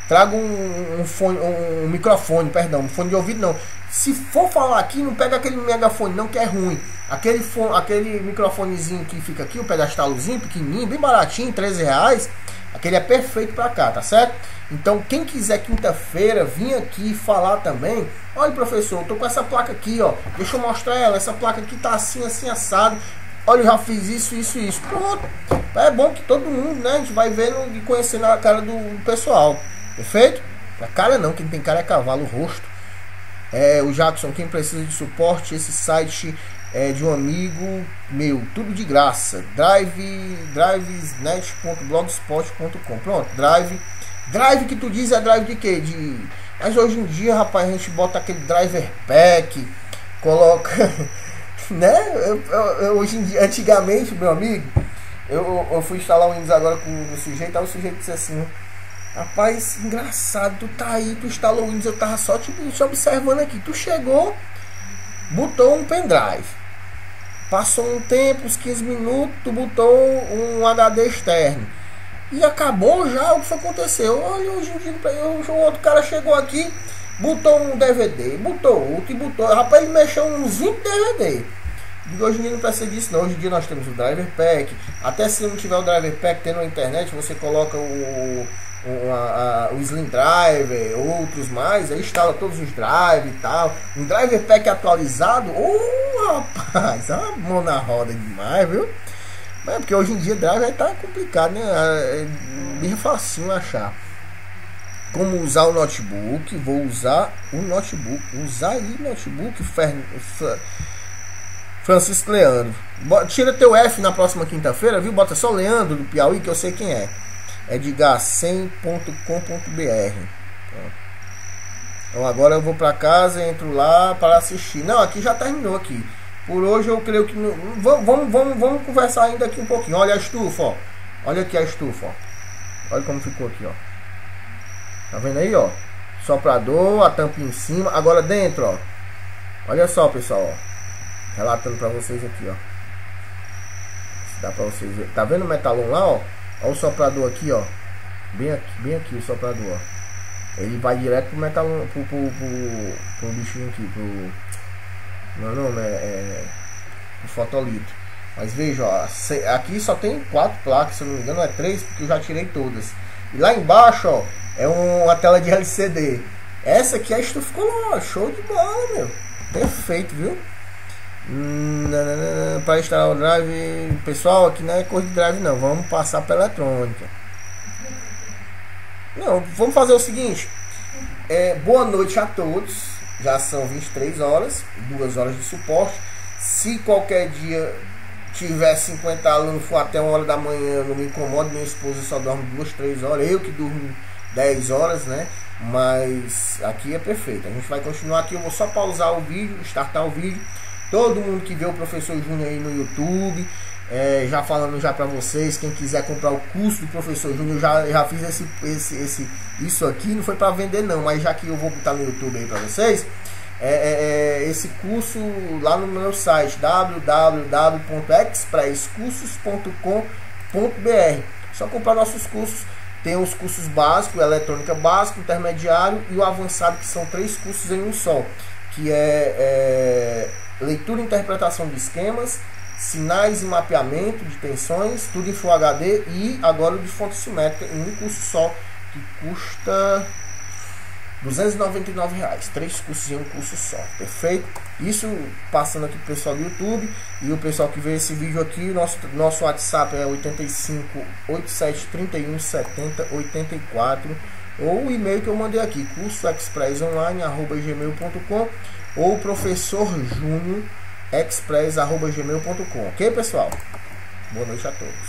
Traga um fone, um microfone, perdão, um fone de ouvido não. Se for falar aqui, não pega aquele megafone não, que é ruim. Aquele microfonezinho que fica aqui, o pedestalozinho pequenininho, bem baratinho, R$13. Aquele é perfeito pra cá, tá certo? Então, quem quiser quinta-feira vir aqui falar também. Olha, professor, eu tô com essa placa aqui, ó. Deixa eu mostrar ela. Essa placa aqui tá assim, assim, assado. Olha, eu já fiz isso. Pronto. É bom que todo mundo, né? A gente vai vendo e conhecendo a cara do pessoal. Perfeito? A cara não, quem tem cara é cavalo, o rosto. O Jackson, quem precisa de suporte, esse site é de um amigo meu, tudo de graça. Drivesnet.blogspot.com. Pronto, drive que tu diz é drive de quê? Mas hoje em dia, rapaz, a gente bota aquele driver pack, coloca, né? Hoje em dia, antigamente, meu amigo, eu fui instalar o Windows agora com o sujeito, aí o sujeito disse assim: rapaz, engraçado, tu tá aí, tu instalou o Windows, eu tava só te observando aqui. Tu chegou, botou um pendrive, passou um tempo, uns 15 minutos, tu botou um HD externo e acabou já. O que aconteceu? Olha, hoje em dia o outro cara chegou aqui, botou um DVD, botou outro e botou. Rapaz, ele mexeu uns 20 DVD. Hoje em dia não precisa disso não. Hoje em dia nós temos o driver pack. Até se não tiver o driver pack, tendo na internet, você coloca o Slim Driver, outros mais, aí instala todos os drivers e tal. Um driver pack atualizado, rapaz, é uma mão na roda demais, viu? Mas porque hoje em dia driver tá complicado, né? É bem facinho achar. Como usar o notebook? Vou usar o notebook. Usar aí o notebook, Francisco Leandro. Tira teu F na próxima quinta-feira, viu? Bota só Leandro do Piauí, que eu sei quem é. Edgar100.com.br. Então agora eu vou para casa, entro lá para assistir. Não, aqui já terminou aqui. Por hoje eu creio que vamos conversar ainda aqui um pouquinho. Olha a estufa, ó. Olha aqui a estufa, ó. Olha como ficou aqui, ó. Tá vendo aí, ó? Soprador, a tampinha em cima. Agora dentro, ó. Olha só, pessoal, ó. Relatando para vocês aqui, ó. Se dá para vocês ver. Tá vendo o metalon lá, ó? Olha o soprador aqui, ó. Bem aqui o soprador, ó. Ele vai direto pro metalon, pro bichinho aqui, meu nome o fotolito. Mas veja, ó, aqui só tem 4 placas, se eu não me engano é 3, porque eu já tirei todas. E lá embaixo, ó, é uma tela de LCD. Essa aqui a estufa ficou lá, show de bola, meu. Perfeito, viu? Para instalar o drive, pessoal, aqui não é coisa de drive não, vamos passar para eletrônica. Não, vamos fazer o seguinte. Boa noite a todos. Já são 23 horas, 2 horas de suporte. Se qualquer dia tiver 50 alunos, for até 1 hora da manhã, não me incomoda. Minha esposa só dorme 2, 3 horas, eu que durmo 10 horas, né? Mas aqui é perfeito. A gente vai continuar aqui. Eu vou só pausar o vídeo, startar o vídeo. Todo mundo que vê o professor Júnior aí no YouTube, já falando já para vocês, quem quiser comprar o curso do professor Júnior, já fiz isso aqui, não foi para vender não, mas já que eu vou botar no YouTube aí para vocês, esse curso lá no meu site www.expresscursos.com.br. Só comprar nossos cursos. Tem os cursos básicos, eletrônica básico, intermediário e o avançado, que são 3 cursos em um só, que leitura e interpretação de esquemas, sinais e mapeamento de tensões, tudo em Full HD, e agora o de fonte simétrica em um curso só, que custa R$299. 3 cursos em um curso só, perfeito? Isso passando aqui pro pessoal do YouTube, e o pessoal que vê esse vídeo aqui, nosso WhatsApp é 85 87 31 70 84, ou o e-mail que eu mandei aqui, cursoexpressonline@gmail.com, ou professorjuniorexpress@gmail.com. Ok, pessoal? Boa noite a todos.